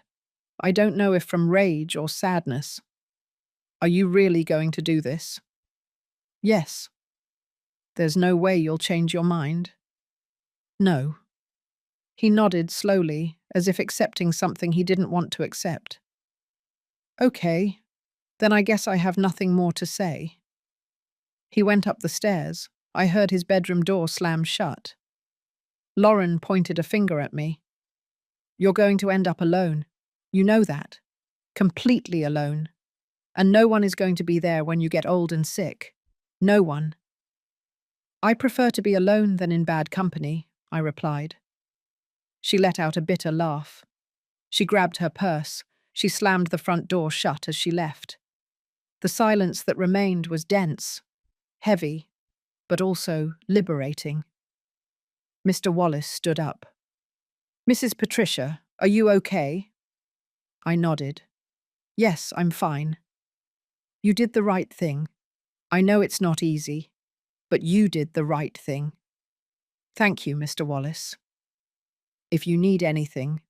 I don't know if from rage or sadness. Are you really going to do this? Yes. There's no way you'll change your mind? No. He nodded slowly, as if accepting something he didn't want to accept. Okay, then I guess I have nothing more to say. He went up the stairs. I heard his bedroom door slam shut. Lauren pointed a finger at me. You're going to end up alone. You know that. Completely alone. And no one is going to be there when you get old and sick. No one. I prefer to be alone than in bad company, I replied. She let out a bitter laugh. She grabbed her purse. She slammed the front door shut as she left. The silence that remained was dense, heavy, but also liberating. Mr. Wallace stood up. Mrs. Patricia, are you okay? I nodded. Yes, I'm fine. You did the right thing. I know it's not easy, but you did the right thing. Thank you, Mr. Wallace. If you need anything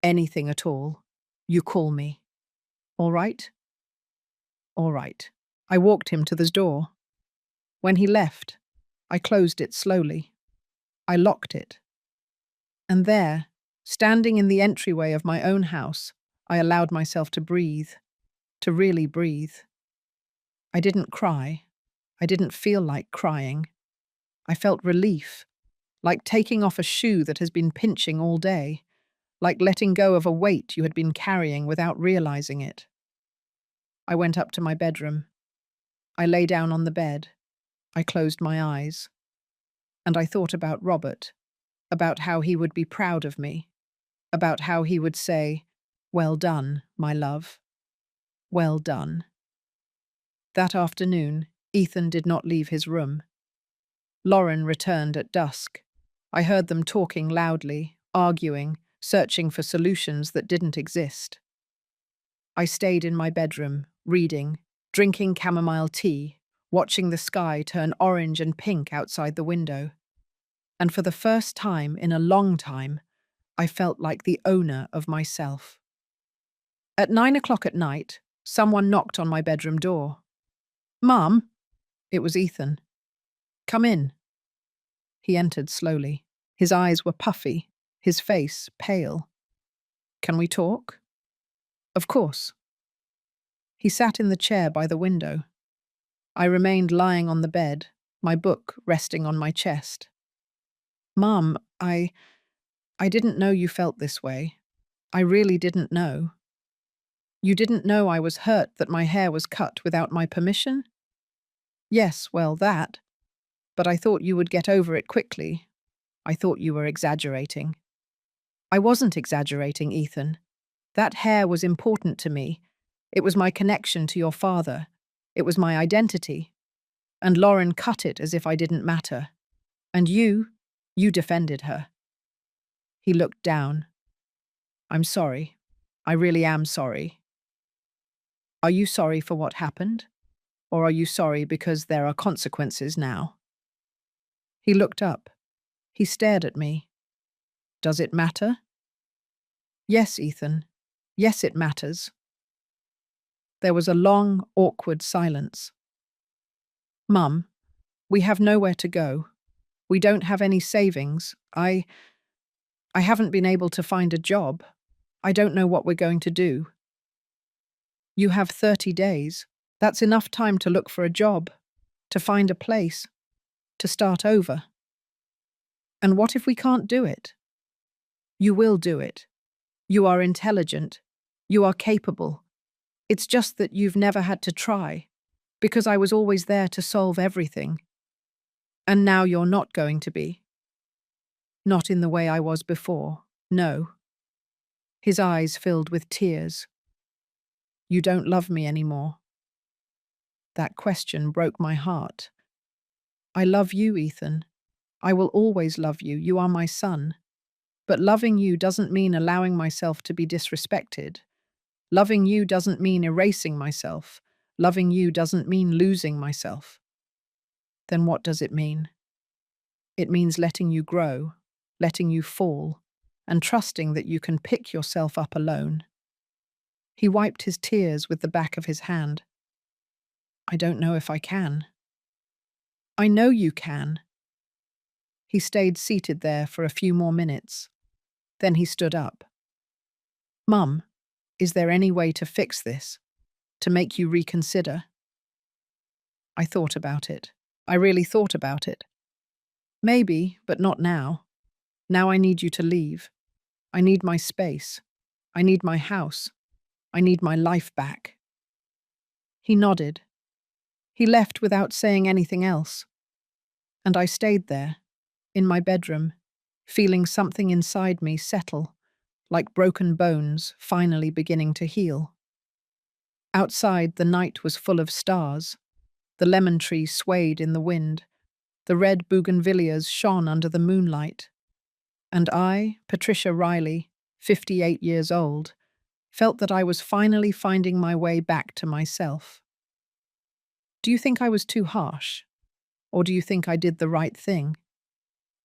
at all, you call me. All right? All right. I walked him to the door. When he left, I closed it slowly. I locked it. And there, standing in the entryway of my own house, I allowed myself to breathe, to really breathe. I didn't cry. I didn't feel like crying. I felt relief, like taking off a shoe that has been pinching all day, like letting go of a weight you had been carrying without realizing it. I went up to my bedroom. I lay down on the bed. I closed my eyes. And I thought about Robert, about how he would be proud of me, about how he would say, "Well done, my love. Well done." That afternoon, Ethan did not leave his room. Lauren returned at dusk. I heard them talking loudly, arguing, searching for solutions that didn't exist. I stayed in my bedroom, reading, drinking chamomile tea, watching the sky turn orange and pink outside the window. And for the first time in a long time, I felt like the owner of myself. At 9 o'clock at night, someone knocked on my bedroom door. "Mum," it was Ethan. "Come in." He entered slowly. His eyes were puffy, his face pale. "Can we talk?" "Of course." He sat in the chair by the window. I remained lying on the bed, my book resting on my chest. "Mum, I didn't know you felt this way. I really didn't know." "You didn't know I was hurt that my hair was cut without my permission?" "Yes, well, that. But I thought you would get over it quickly. I thought you were exaggerating." "I wasn't exaggerating, Ethan. That hair was important to me. It was my connection to your father. It was my identity. And Lauren cut it as if I didn't matter. And you defended her." He looked down. "I'm sorry. I really am sorry." "Are you sorry for what happened? Or are you sorry because there are consequences now?" He looked up. He stared at me. "Does it matter?" "Yes, Ethan. Yes, it matters." There was a long, awkward silence. "Mum, we have nowhere to go. We don't have any savings. I haven't been able to find a job. I don't know what we're going to do." "You have 30 days. That's enough time to look for a job, to find a place, to start over." "And what if we can't do it?" "You will do it. You are intelligent. You are capable. It's just that you've never had to try, because I was always there to solve everything. And now you're not going to be. Not in the way I was before, no." His eyes filled with tears. "You don't love me anymore." That question broke my heart. "I love you, Ethan. I will always love you. You are my son. But loving you doesn't mean allowing myself to be disrespected. Loving you doesn't mean erasing myself. Loving you doesn't mean losing myself." "Then what does it mean?" "It means letting you grow, letting you fall, and trusting that you can pick yourself up alone." He wiped his tears with the back of his hand. "I don't know if I can." "I know you can." He stayed seated there for a few more minutes. Then he stood up. "Mum, is there any way to fix this? To make you reconsider?" I thought about it. I really thought about it. "Maybe, but not now. Now I need you to leave. I need my space. I need my house. I need my life back." He nodded. He left without saying anything else. And I stayed there, in my bedroom, feeling something inside me settle, like broken bones finally beginning to heal. Outside, the night was full of stars. The lemon tree swayed in the wind. The red bougainvilleas shone under the moonlight. And I, Patricia Riley, 58 years old, felt that I was finally finding my way back to myself. Do you think I was too harsh? Or do you think I did the right thing?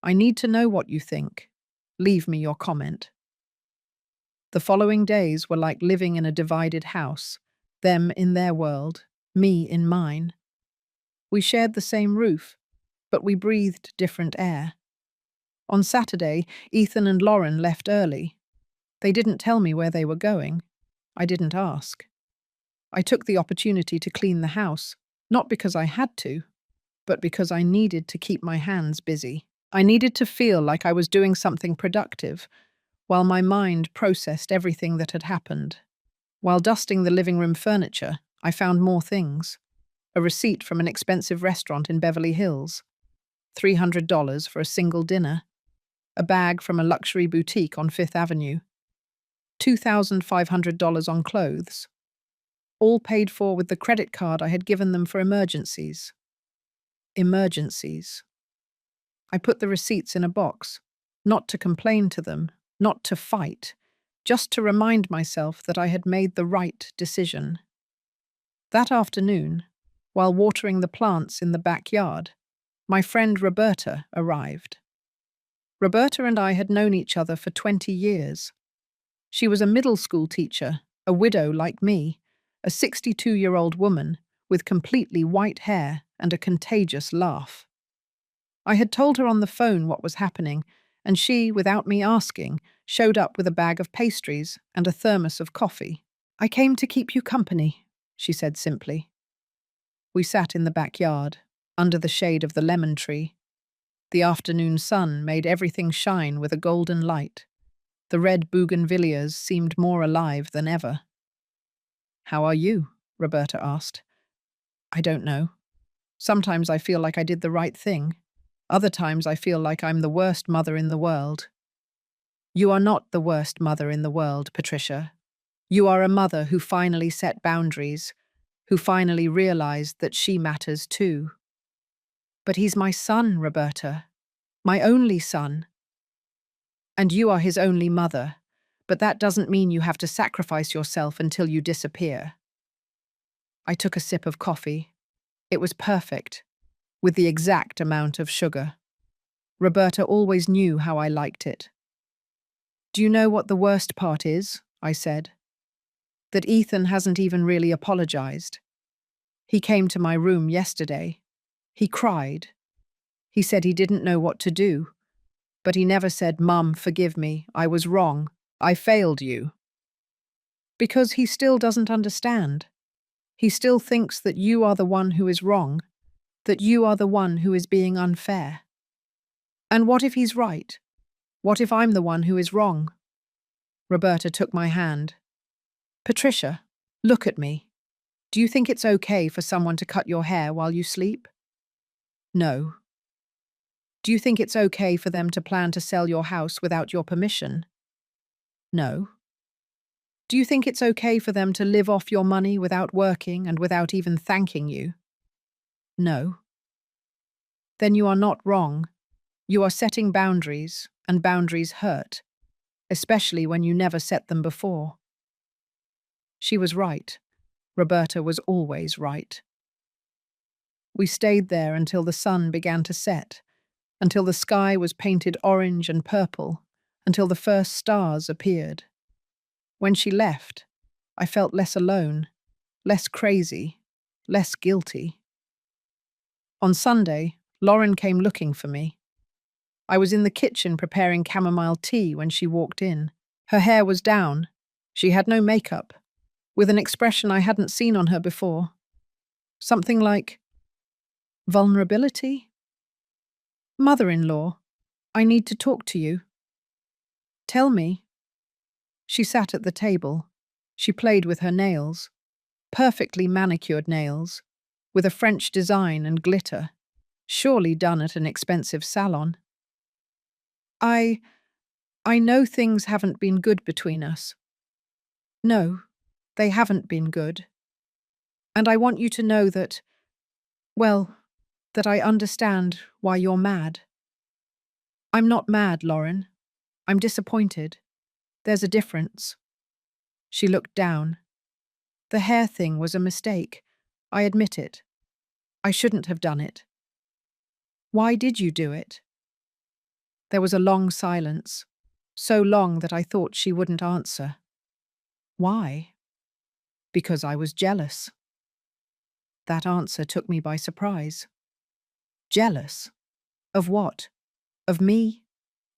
I need to know what you think. Leave me your comment. The following days were like living in a divided house, them in their world, me in mine. We shared the same roof, but we breathed different air. On Saturday, Ethan and Lauren left early. They didn't tell me where they were going. I didn't ask. I took the opportunity to clean the house, not because I had to, but because I needed to keep my hands busy. I needed to feel like I was doing something productive, while my mind processed everything that had happened. While dusting the living room furniture, I found more things. A receipt from an expensive restaurant in Beverly Hills, $300 for a single dinner, a bag from a luxury boutique on Fifth Avenue, $2,500 on clothes, all paid for with the credit card I had given them for emergencies. Emergencies. I put the receipts in a box, not to complain to them, not to fight, just to remind myself that I had made the right decision. That afternoon, while watering the plants in the backyard, my friend Roberta arrived. Roberta and I had known each other for 20 years. She was a middle school teacher, a widow like me, a 62-year-old woman with completely white hair and a contagious laugh. I had told her on the phone what was happening, and she, without me asking, showed up with a bag of pastries and a thermos of coffee. "I came to keep you company," she said simply. We sat in the backyard, under the shade of the lemon tree. The afternoon sun made everything shine with a golden light. The red bougainvilleas seemed more alive than ever. "How are you?" Roberta asked. "I don't know. Sometimes I feel like I did the right thing. Other times I feel like I'm the worst mother in the world." "You are not the worst mother in the world, Patricia. You are a mother who finally set boundaries, who finally realized that she matters too." "But he's my son, Roberta. My only son." "And you are his only mother, but that doesn't mean you have to sacrifice yourself until you disappear." I took a sip of coffee. It was perfect, with the exact amount of sugar. Roberta always knew how I liked it. "Do you know what the worst part is?" I said. "That Ethan hasn't even really apologized. He came to my room yesterday. He cried. He said he didn't know what to do. But he never said, 'Mum, forgive me. I was wrong. I failed you.' Because he still doesn't understand. He still thinks that you are the one who is wrong, that you are the one who is being unfair. And what if he's right? What if I'm the one who is wrong?" Roberta took my hand. "Patricia, look at me. Do you think it's okay for someone to cut your hair while you sleep?" "No." "Do you think it's okay for them to plan to sell your house without your permission?" "No." "Do you think it's okay for them to live off your money without working and without even thanking you?" "No." "Then you are not wrong. You are setting boundaries, and boundaries hurt, especially when you never set them before." She was right. Roberta was always right. We stayed there until the sun began to set, until the sky was painted orange and purple, until the first stars appeared. When she left, I felt less alone, less crazy, less guilty. On Sunday, Lauren came looking for me. I was in the kitchen preparing chamomile tea when she walked in. Her hair was down. She had no makeup, with an expression I hadn't seen on her before. Something like vulnerability. "Mother-in-law, I need to talk to you." "Tell me." She sat at the table. She played with her nails, perfectly manicured nails, with a French design and glitter, surely done at an expensive salon. I know things haven't been good between us." "No, they haven't been good. And I want you to know that, well, that I understand why you're mad." "I'm not mad, Lauren. I'm disappointed. There's a difference." She looked down. "The hair thing was a mistake. I admit it. I shouldn't have done it." "Why did you do it?" There was a long silence, so long that I thought she wouldn't answer. "Why?" "Because I was jealous." That answer took me by surprise. "Jealous? Of what? Of me?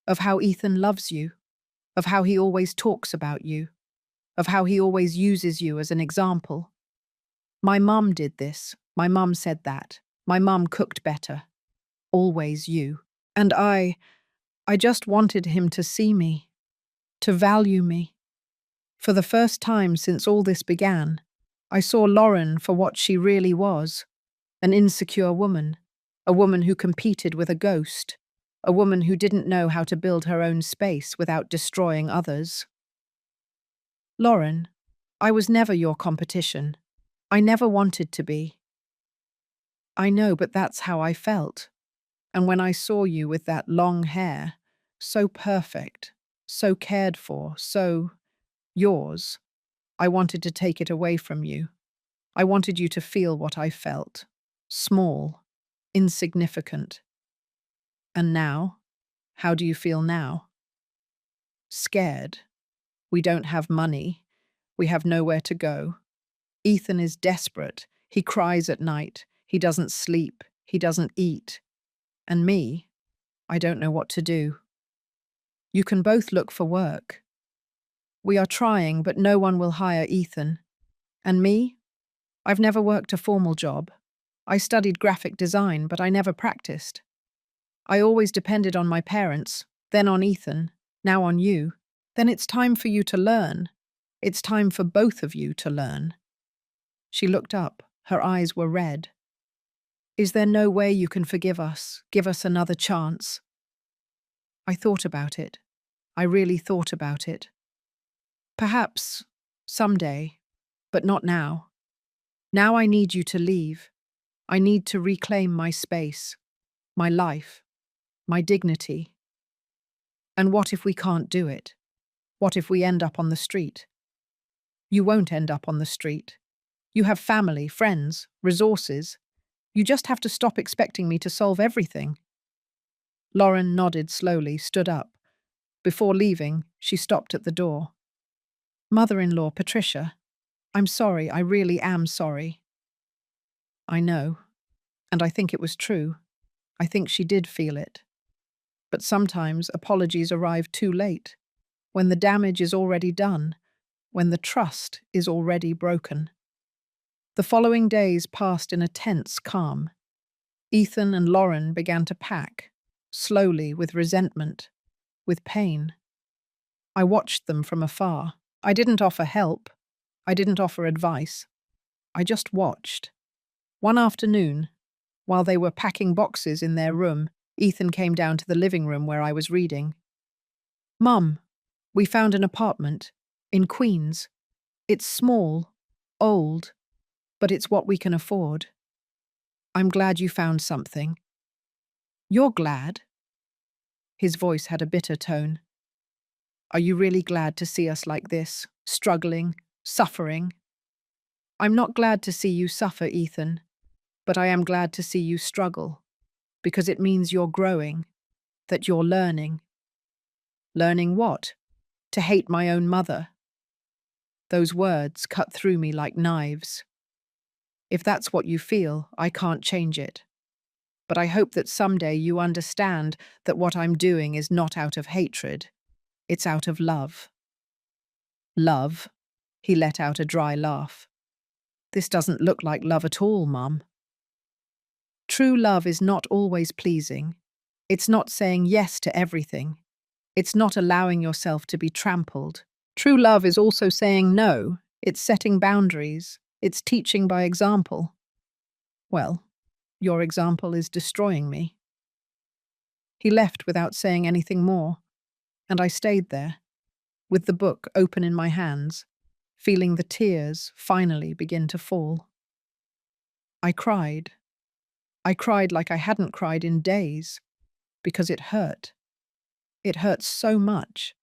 Of how Ethan loves you? Of how he always talks about you? Of how he always uses you as an example? My mum did this. My mum said that. My mum cooked better. Always you. And I just wanted him to see me, to value me. For the first time since all this began, I saw Lauren for what she really was, an insecure woman, a woman who competed with a ghost, a woman who didn't know how to build her own space without destroying others. "Lauren, I was never your competition. I never wanted to be." "I know, but that's how I felt. And when I saw you with that long hair, so perfect, so cared for, so yours, I wanted to take it away from you. I wanted you to feel what I felt. Small, insignificant. And now? How do you feel now? Scared. We don't have money. We have nowhere to go. Ethan is desperate. He cries at night. He doesn't sleep. He doesn't eat. And me, I don't know what to do. You can both look for work. We are trying, but no one will hire Ethan. And me? I've never worked a formal job. I studied graphic design, but I never practiced. I always depended on my parents, then on Ethan, now on you. Then it's time for you to learn. It's time for both of you to learn. She looked up. Her eyes were red. Is there no way you can forgive us, give us another chance? I thought about it. I really thought about it. Perhaps, someday, but not now. Now I need you to leave. I need to reclaim my space, my life, my dignity. And what if we can't do it? What if we end up on the street? You won't end up on the street. You have family, friends, resources. You just have to stop expecting me to solve everything. Lauren nodded slowly, stood up. Before leaving, she stopped at the door. Mother-in-law, Patricia, I'm sorry, I really am sorry. I know, and I think it was true. I think she did feel it. But sometimes apologies arrive too late, when the damage is already done, when the trust is already broken. The following days passed in a tense calm. Ethan and Lauren began to pack, slowly, with resentment, with pain. I watched them from afar. I didn't offer help. I didn't offer advice. I just watched. One afternoon, while they were packing boxes in their room, Ethan came down to the living room where I was reading. Mum, we found an apartment in Queens. It's small, old, but it's what we can afford. I'm glad you found something. You're glad? His voice had a bitter tone. Are you really glad to see us like this, struggling, suffering? I'm not glad to see you suffer, Ethan, but I am glad to see you struggle, because it means you're growing, that you're learning. Learning what? To hate my own mother. Those words cut through me like knives. If that's what you feel, I can't change it. But I hope that someday you understand that what I'm doing is not out of hatred. It's out of love. Love? He let out a dry laugh. This doesn't look like love at all, Mum. True love is not always pleasing. It's not saying yes to everything. It's not allowing yourself to be trampled. True love is also saying no. It's setting boundaries. It's teaching by example. Well, your example is destroying me. He left without saying anything more, and I stayed there, with the book open in my hands, feeling the tears finally begin to fall. I cried. I cried like I hadn't cried in days, because it hurt. It hurt so much.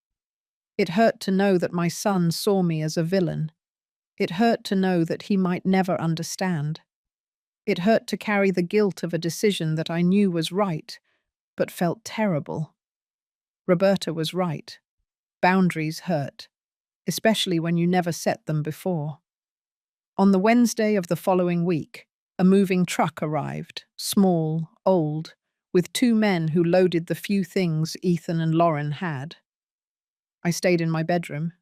It hurt to know that my son saw me as a villain. It hurt to know that he might never understand. It hurt to carry the guilt of a decision that I knew was right, but felt terrible. Roberta was right. Boundaries hurt, especially when you never set them before. On the Wednesday of the following week, a moving truck arrived, small, old, with two men who loaded the few things Ethan and Lauren had. I stayed in my bedroom.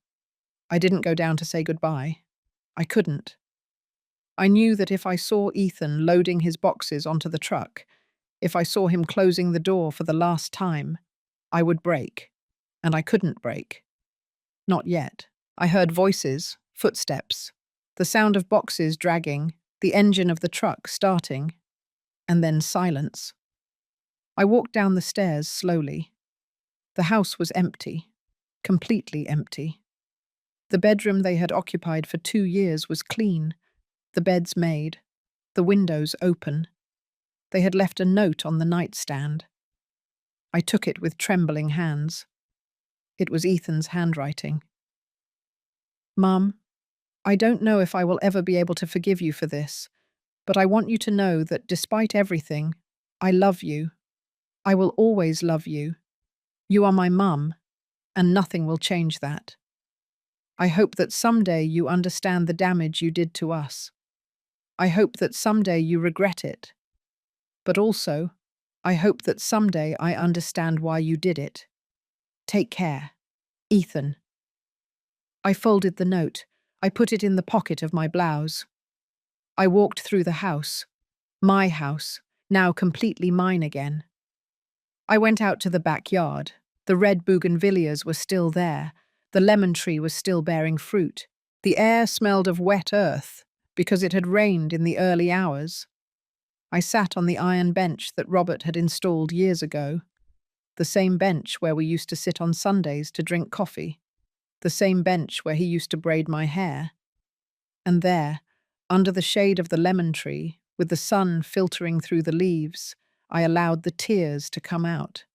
I didn't go down to say goodbye. I couldn't. I knew that if I saw Ethan loading his boxes onto the truck, if I saw him closing the door for the last time, I would break. And I couldn't break. Not yet. I heard voices, footsteps, the sound of boxes dragging, the engine of the truck starting, and then silence. I walked down the stairs slowly. The house was empty, completely empty. The bedroom they had occupied for 2 years was clean, the beds made, the windows open. They had left a note on the nightstand. I took it with trembling hands. It was Ethan's handwriting. Mum, I don't know if I will ever be able to forgive you for this, but I want you to know that despite everything, I love you. I will always love you. You are my mum, and nothing will change that. I hope that someday you understand the damage you did to us. I hope that someday you regret it. But also, I hope that someday I understand why you did it. Take care. Ethan. I folded the note. I put it in the pocket of my blouse. I walked through the house. My house, now completely mine again. I went out to the backyard. The red bougainvilleas were still there. The lemon tree was still bearing fruit. The air smelled of wet earth because it had rained in the early hours. I sat on the iron bench that Robert had installed years ago. The same bench where we used to sit on Sundays to drink coffee. The same bench where he used to braid my hair. And there, under the shade of the lemon tree, with the sun filtering through the leaves, I allowed the tears to come out.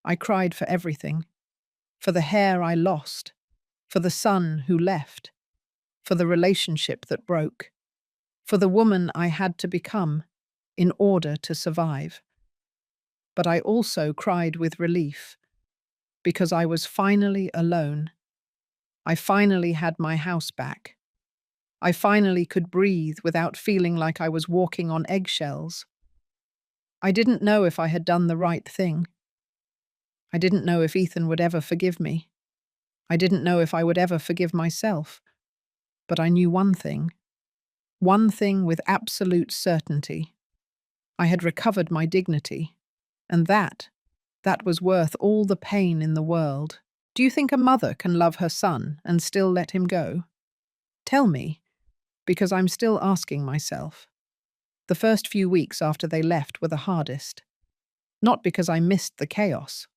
I cried for everything. For the hair I lost. For the son who left. For the relationship that broke. For the woman I had to become in order to survive. But I also cried with relief, because I was finally alone. I finally had my house back. I finally could breathe without feeling like I was walking on eggshells. I didn't know if I had done the right thing. I didn't know if Ethan would ever forgive me. I didn't know if I would ever forgive myself. But I knew one thing with absolute certainty. I had recovered my dignity, and that was worth all the pain in the world. Do you think a mother can love her son and still let him go? Tell me, because I'm still asking myself. The first few weeks after they left were the hardest. Not because I missed the chaos,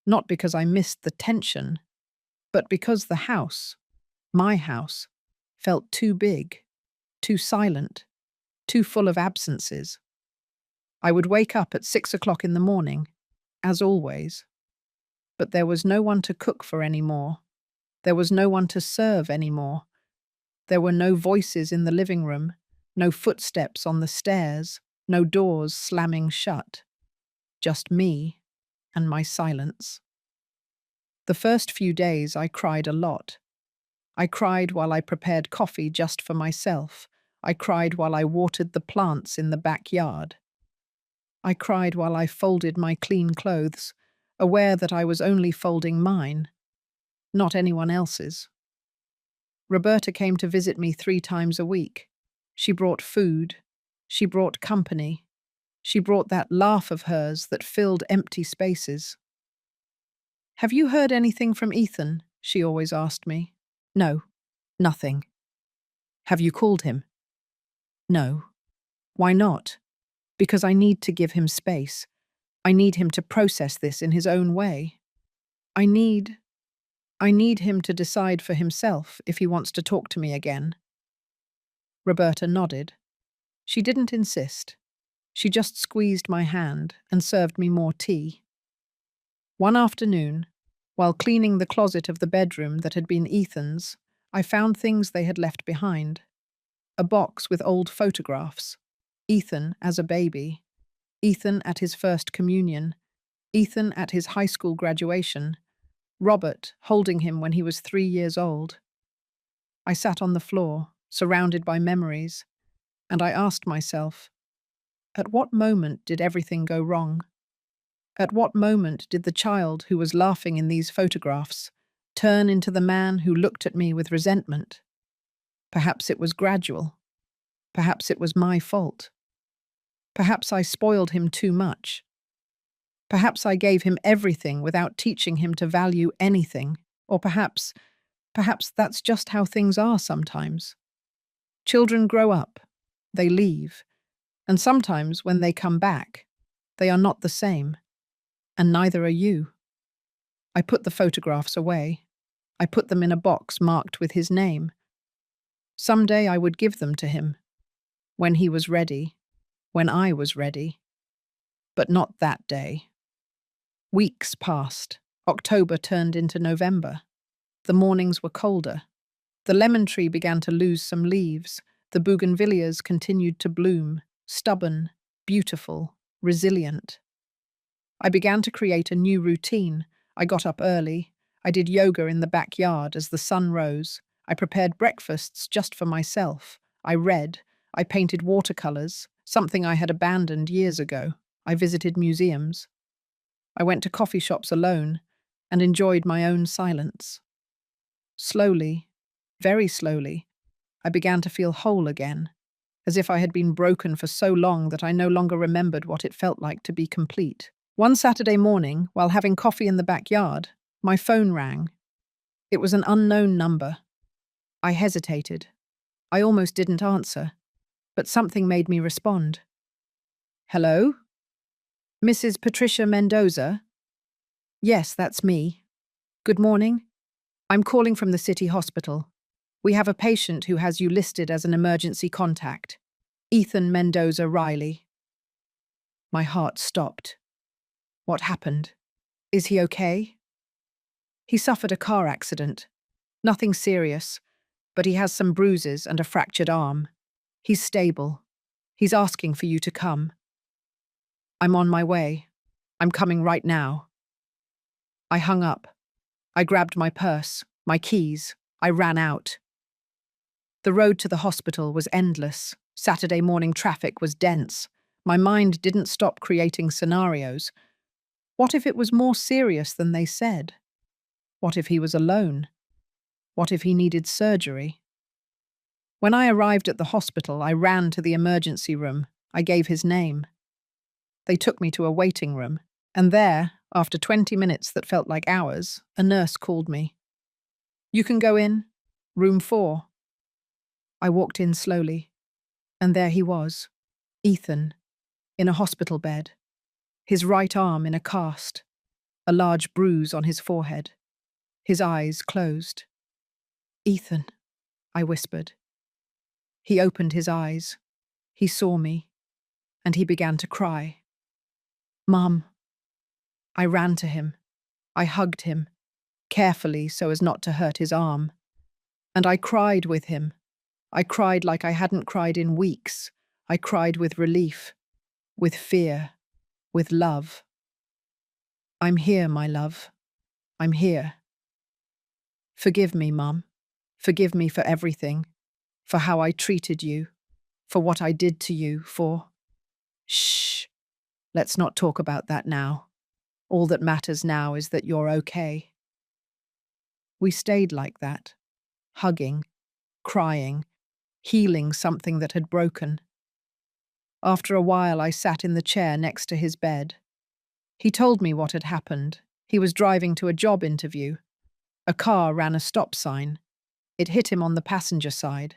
not because I missed the tension, but because the house, my house, felt too big, too silent, too full of absences. I would wake up at 6 o'clock in the morning, as always. But there was no one to cook for anymore. There was no one to serve anymore. There were no voices in the living room, no footsteps on the stairs, no doors slamming shut. Just me and my silence. The first few days I cried a lot. I cried while I prepared coffee just for myself. I cried while I watered the plants in the backyard. I cried while I folded my clean clothes, aware that I was only folding mine, not anyone else's. Roberta came to visit me 3 times a week. She brought food. She brought company. She brought that laugh of hers that filled empty spaces. "Have you heard anything from Ethan?" she always asked me. "No, nothing." "Have you called him?" "No." "Why not?" "Because I need to give him space. I need him to process this in his own way. I need him to decide for himself if he wants to talk to me again." Roberta nodded. She didn't insist. She just squeezed my hand and served me more tea. One afternoon, while cleaning the closet of the bedroom that had been Ethan's, I found things they had left behind. A box with old photographs. Ethan as a baby. Ethan at his first communion. Ethan at his high school graduation. Robert holding him when he was 3 years old. I sat on the floor, surrounded by memories, and I asked myself, at what moment did everything go wrong? At what moment did the child who was laughing in these photographs turn into the man who looked at me with resentment? Perhaps it was gradual. Perhaps it was my fault. Perhaps I spoiled him too much. Perhaps I gave him everything without teaching him to value anything. Or perhaps that's just how things are sometimes. Children grow up, they leave, and sometimes when they come back, they are not the same, and neither are you. I put the photographs away. I put them in a box marked with his name. Someday I would give them to him, when he was ready, when I was ready. But not that day. Weeks passed. October turned into November. The mornings were colder. The lemon tree began to lose some leaves. The bougainvilleas continued to bloom, stubborn, beautiful, resilient. I began to create a new routine. I got up early. I did yoga in the backyard as the sun rose. I prepared breakfasts just for myself. I read. I painted watercolors, something I had abandoned years ago. I visited museums. I went to coffee shops alone and enjoyed my own silence. Slowly, very slowly, I began to feel whole again, as if I had been broken for so long that I no longer remembered what it felt like to be complete. One Saturday morning, while having coffee in the backyard, my phone rang. It was an unknown number. I hesitated. I almost didn't answer, but something made me respond. Hello? Mrs. Patricia Mendoza? Yes, that's me. Good morning. I'm calling from the city hospital. We have a patient who has you listed as an emergency contact. Ethan Mendoza Riley. My heart stopped. What happened? Is he okay? He suffered a car accident. Nothing serious, but he has some bruises and a fractured arm. He's stable. He's asking for you to come. I'm on my way. I'm coming right now. I hung up. I grabbed my purse, my keys. I ran out. The road to the hospital was endless. Saturday morning traffic was dense. My mind didn't stop creating scenarios. What if it was more serious than they said? What if he was alone? What if he needed surgery? When I arrived at the hospital, I ran to the emergency room. I gave his name. They took me to a waiting room, and there, after 20 minutes that felt like hours, a nurse called me. You can go in. Room 4. I walked in slowly, and there he was, Ethan, in a hospital bed, his right arm in a cast, a large bruise on his forehead, his eyes closed. Ethan, I whispered. He opened his eyes. He saw me, and he began to cry. Mum. I ran to him. I hugged him, carefully so as not to hurt his arm. And I cried with him. I cried like I hadn't cried in weeks. I cried with relief, with fear, with love. I'm here, my love. I'm here. Forgive me, Mum. Forgive me for everything, for how I treated you, for what I did to you, for... Shh. Let's not talk about that now. All that matters now is that you're okay. We stayed like that, hugging, crying, healing something that had broken. After a while, I sat in the chair next to his bed. He told me what had happened. He was driving to a job interview. A car ran a stop sign. It hit him on the passenger side.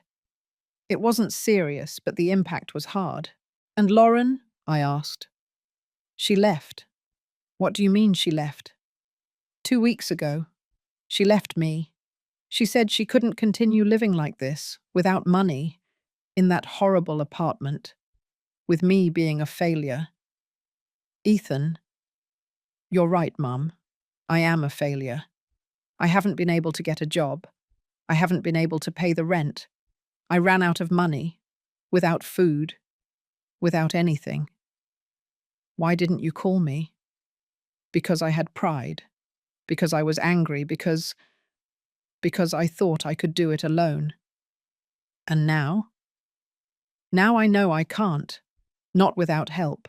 It wasn't serious, but the impact was hard. And Lauren? I asked. She left. What do you mean she left? 2 weeks ago. She left me. She said she couldn't continue living like this, without money, in that horrible apartment, with me being a failure. Ethan, you're right, Mum. I am a failure. I haven't been able to get a job. I haven't been able to pay the rent. I ran out of money, without food, without anything. Why didn't you call me? Because I had pride, because I was angry, because I thought I could do it alone. And now? Now I know I can't, not without help.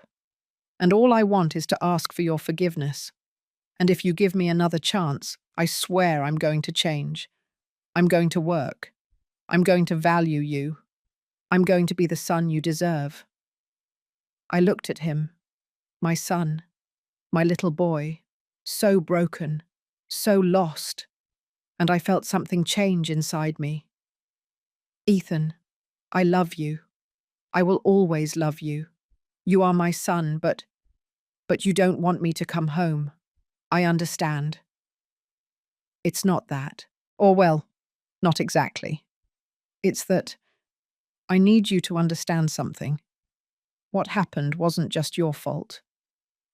And all I want is to ask for your forgiveness. And if you give me another chance, I swear I'm going to change. I'm going to work. I'm going to value you. I'm going to be the son you deserve. I looked at him, my son, my little boy, so broken, so lost, and I felt something change inside me. Ethan, I love you. I will always love you. You are my son, but you don't want me to come home. I understand. It's not that. Or well, not exactly. It's that I need you to understand something. What happened wasn't just your fault.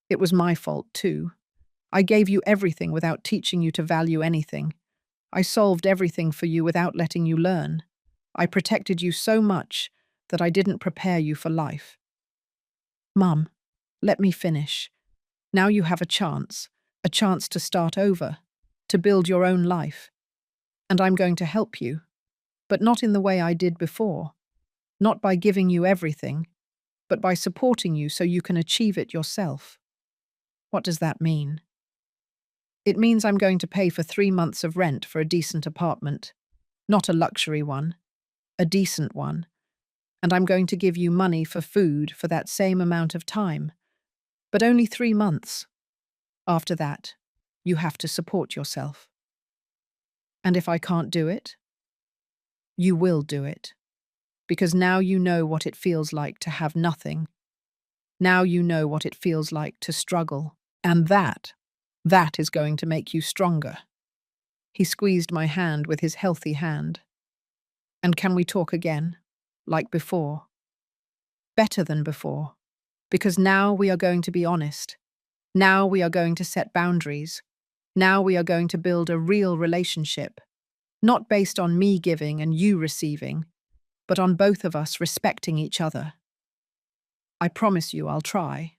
It was my fault too. I gave you everything without teaching you to value anything. I solved everything for you without letting you learn. I protected you so much that I didn't prepare you for life. Mum, let me finish. Now you have a chance to start over, to build your own life. And I'm going to help you, but not in the way I did before. Not by giving you everything, but by supporting you so you can achieve it yourself. What does that mean? It means I'm going to pay for 3 months of rent for a decent apartment. Not a luxury one, a decent one. And I'm going to give you money for food for that same amount of time. But only 3 months. After that, you have to support yourself. And if I can't do it, you will do it. Because now you know what it feels like to have nothing. Now you know what it feels like to struggle. And that is going to make you stronger. He squeezed my hand with his healthy hand. And can we talk again? Like before? Better than before. Because now we are going to be honest. Now we are going to set boundaries. Now we are going to build a real relationship. Not based on me giving and you receiving, but on both of us respecting each other. I promise you I'll try.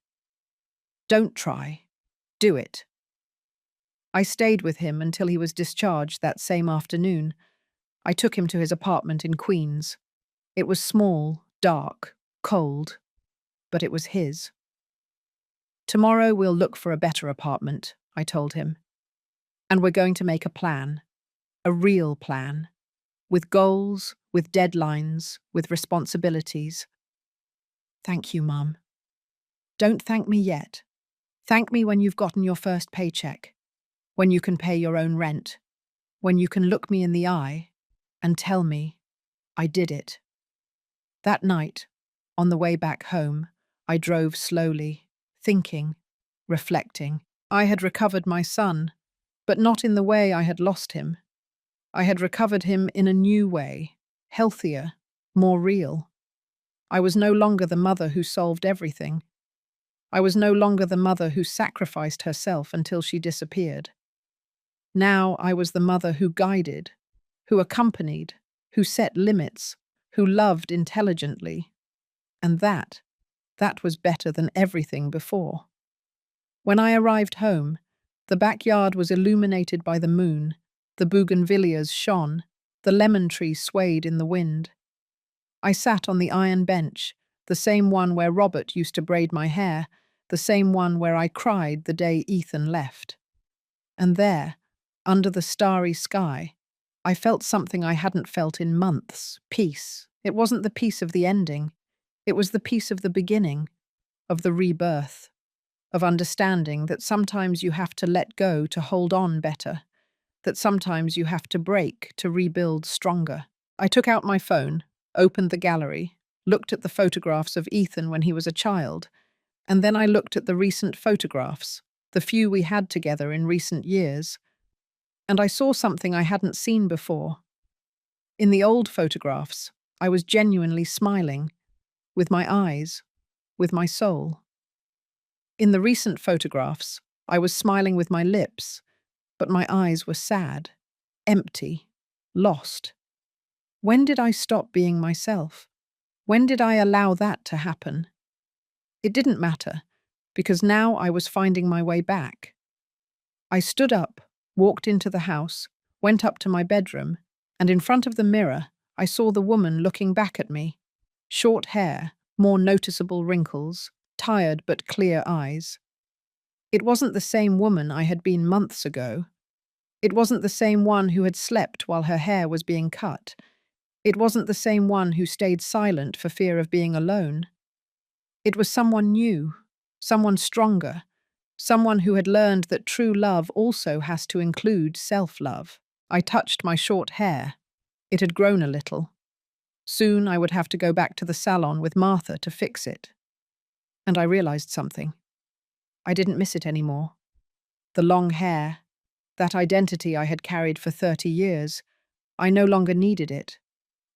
Don't try. Do it. I stayed with him until he was discharged that same afternoon. I took him to his apartment in Queens. It was small, dark, cold, but it was his. Tomorrow we'll look for a better apartment, I told him. And we're going to make a plan. A real plan. With goals, with deadlines, with responsibilities. Thank you, Mum. Don't thank me yet. Thank me when you've gotten your first paycheck, when you can pay your own rent, when you can look me in the eye and tell me, I did it. That night, on the way back home, I drove slowly, thinking, reflecting. I had recovered my son, but not in the way I had lost him. I had recovered him in a new way, healthier, more real. I was no longer the mother who solved everything. I was no longer the mother who sacrificed herself until she disappeared. Now I was the mother who guided, who accompanied, who set limits, who loved intelligently. And that was better than everything before. When I arrived home, the backyard was illuminated by the moon, the bougainvilleas shone, the lemon tree swayed in the wind. I sat on the iron bench, the same one where Robert used to braid my hair, the same one where I cried the day Ethan left. And there, under the starry sky, I felt something I hadn't felt in months, peace. It wasn't the peace of the ending. It was the peace of the beginning, of the rebirth, of understanding that sometimes you have to let go to hold on better, that sometimes you have to break to rebuild stronger. I took out my phone, opened the gallery, looked at the photographs of Ethan when he was a child, and then I looked at the recent photographs, the few we had together in recent years, and I saw something I hadn't seen before. In the old photographs, I was genuinely smiling, with my eyes, with my soul. In the recent photographs, I was smiling with my lips, but my eyes were sad, empty, lost. When did I stop being myself? When did I allow that to happen? It didn't matter, because now I was finding my way back. I stood up, walked into the house, went up to my bedroom, and in front of the mirror, I saw the woman looking back at me. Short hair, more noticeable wrinkles, tired but clear eyes. It wasn't the same woman I had been months ago. It wasn't the same one who had slept while her hair was being cut. It wasn't the same one who stayed silent for fear of being alone. It was someone new, someone stronger, someone who had learned that true love also has to include self-love. I touched my short hair. It had grown a little. Soon I would have to go back to the salon with Martha to fix it. And I realized something. I didn't miss it anymore. The long hair, that identity I had carried for 30 years, I no longer needed it,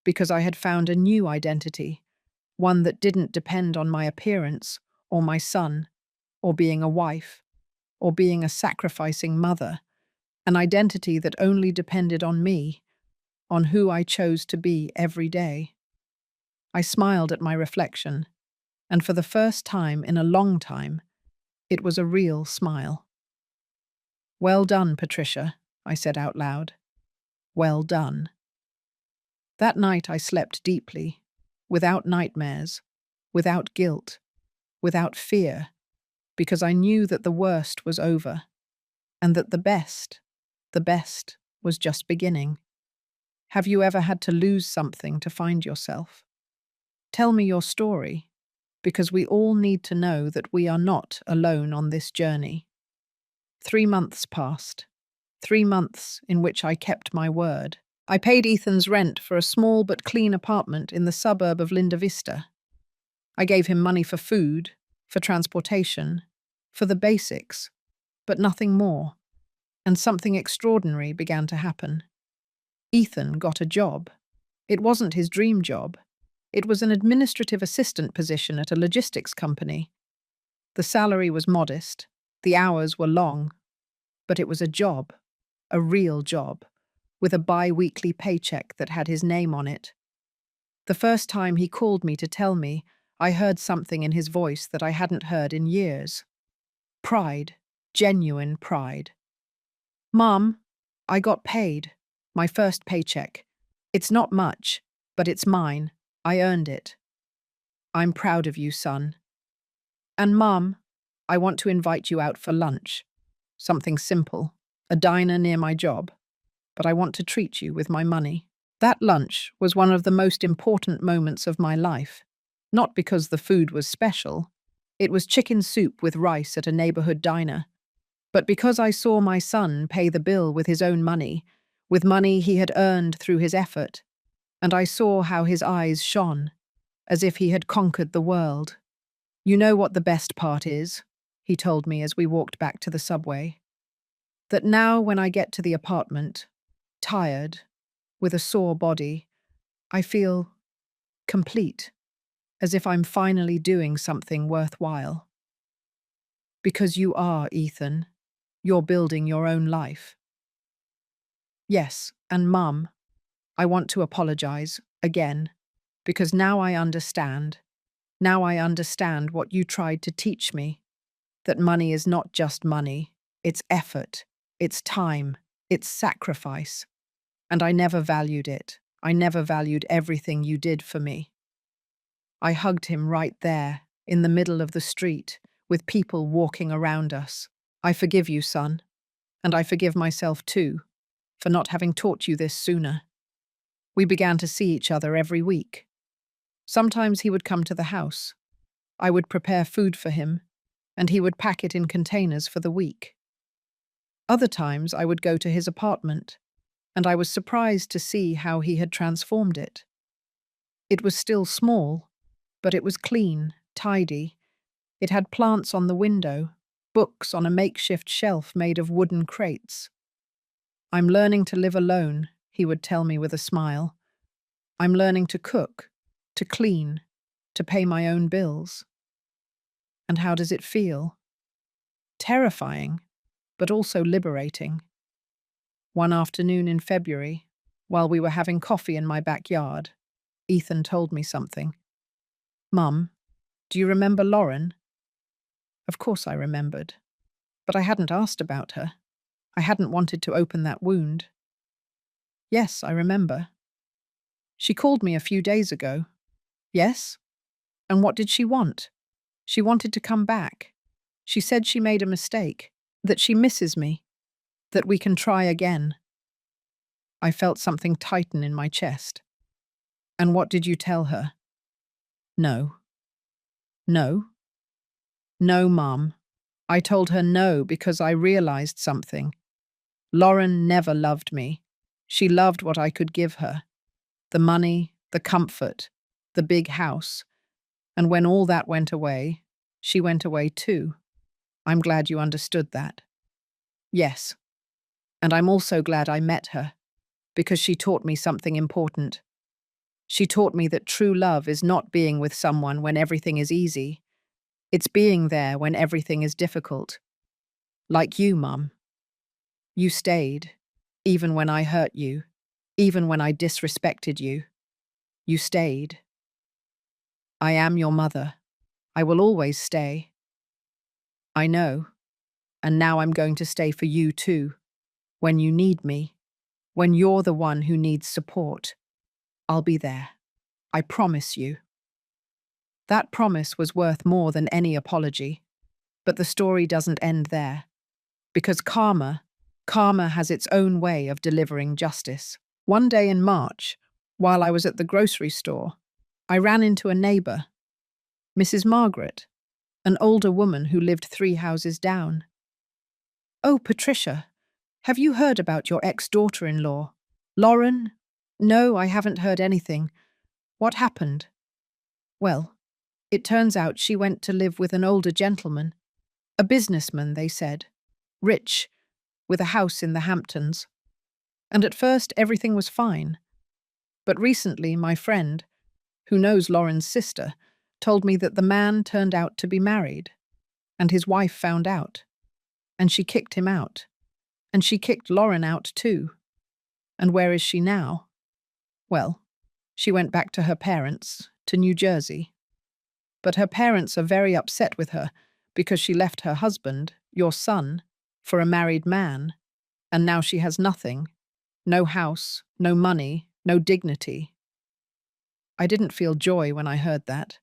because I had found a new identity, one that didn't depend on my appearance, or my son, or being a wife, or being a sacrificing mother, an identity that only depended on me, on who I chose to be every day. I smiled at my reflection, and for the first time in a long time, it was a real smile. "Well done, Patricia," I said out loud. "Well done." That night I slept deeply, without nightmares, without guilt, without fear, because I knew that the worst was over, and that the best was just beginning. Have you ever had to lose something to find yourself? Tell me your story, because we all need to know that we are not alone on this journey. 3 months passed. 3 months in which I kept my word. I paid Ethan's rent for a small but clean apartment in the suburb of Linda Vista. I gave him money for food, for transportation, for the basics, but nothing more. And something extraordinary began to happen. Ethan got a job. It wasn't his dream job. It was an administrative assistant position at a logistics company. The salary was modest, the hours were long, but it was a job, a real job, with a bi-weekly paycheck that had his name on it. The first time he called me to tell me, I heard something in his voice that I hadn't heard in years. Pride, genuine pride. "Mom, I got paid. My first paycheck. It's not much, but it's mine. I earned it. I'm proud of you, son. And Mom, I want to invite you out for lunch. Something simple, a diner near my job. But I want to treat you with my money." That lunch was one of the most important moments of my life. Not because the food was special. It was chicken soup with rice at a neighborhood diner. But because I saw my son pay the bill with his own money, with money he had earned through his effort, and I saw how his eyes shone, as if he had conquered the world. "You know what the best part is," he told me as we walked back to the subway. "That now when I get to the apartment, tired, with a sore body, I feel complete, as if I'm finally doing something worthwhile. Because you are, Ethan. You're building your own life." "Yes, and Mum, I want to apologize, again, because now I understand. Now I understand what you tried to teach me. That money is not just money. It's effort. It's time. It's sacrifice. And I never valued it. I never valued everything you did for me." I hugged him right there, in the middle of the street, with people walking around us. "I forgive you, son. And I forgive myself too, for not having taught you this sooner." We began to see each other every week. Sometimes he would come to the house. I would prepare food for him, and he would pack it in containers for the week. Other times I would go to his apartment, and I was surprised to see how he had transformed it. It was still small, but it was clean, tidy. It had plants on the window, books on a makeshift shelf made of wooden crates. "I'm learning to live alone," he would tell me with a smile. "I'm learning to cook, to clean, to pay my own bills." And how does it feel? Terrifying, but also liberating. One afternoon in February, while we were having coffee in my backyard, Ethan told me something. "Mum, do you remember Lauren?" Of course I remembered, but I hadn't asked about her. I hadn't wanted to open that wound. "Yes, I remember. She called me a few days ago." "Yes? And what did she want?" "She wanted to come back. She said she made a mistake, that she misses me, that we can try again." I felt something tighten in my chest. "And what did you tell her?" "No." "No?" "No, Mom. I told her no because I realized something. Lauren never loved me. She loved what I could give her. The money, the comfort, the big house. And when all that went away, she went away too. I'm glad you understood that." "Yes. And I'm also glad I met her, because she taught me something important. She taught me that true love is not being with someone when everything is easy. It's being there when everything is difficult. Like you, Mum." You stayed, even when I hurt you, even when I disrespected you. You stayed. I am your mother. I will always stay. I know, and now I'm going to stay for you too. When you need me, when you're the one who needs support, I'll be there. I promise you. That promise was worth more than any apology. But the story doesn't end there. Because karma has its own way of delivering justice. One day in March, while I was at the grocery store, I ran into a neighbor, Mrs. Margaret, an older woman who lived 3 houses down. "Oh, Patricia, have you heard about your ex-daughter-in-law, Lauren?" "No, I haven't heard anything. What happened?" "Well, it turns out she went to live with an older gentleman, a businessman, they said, rich, with a house in the Hamptons. And at first everything was fine. But recently my friend, who knows Lauren's sister, told me that the man turned out to be married, and his wife found out, and she kicked him out, and she kicked Lauren out too. And where is she now? Well, she went back to her parents, to New Jersey. But her parents are very upset with her because she left her husband, your son, for a married man, and now she has nothing. No house, no money, no dignity." I didn't feel joy when I heard that.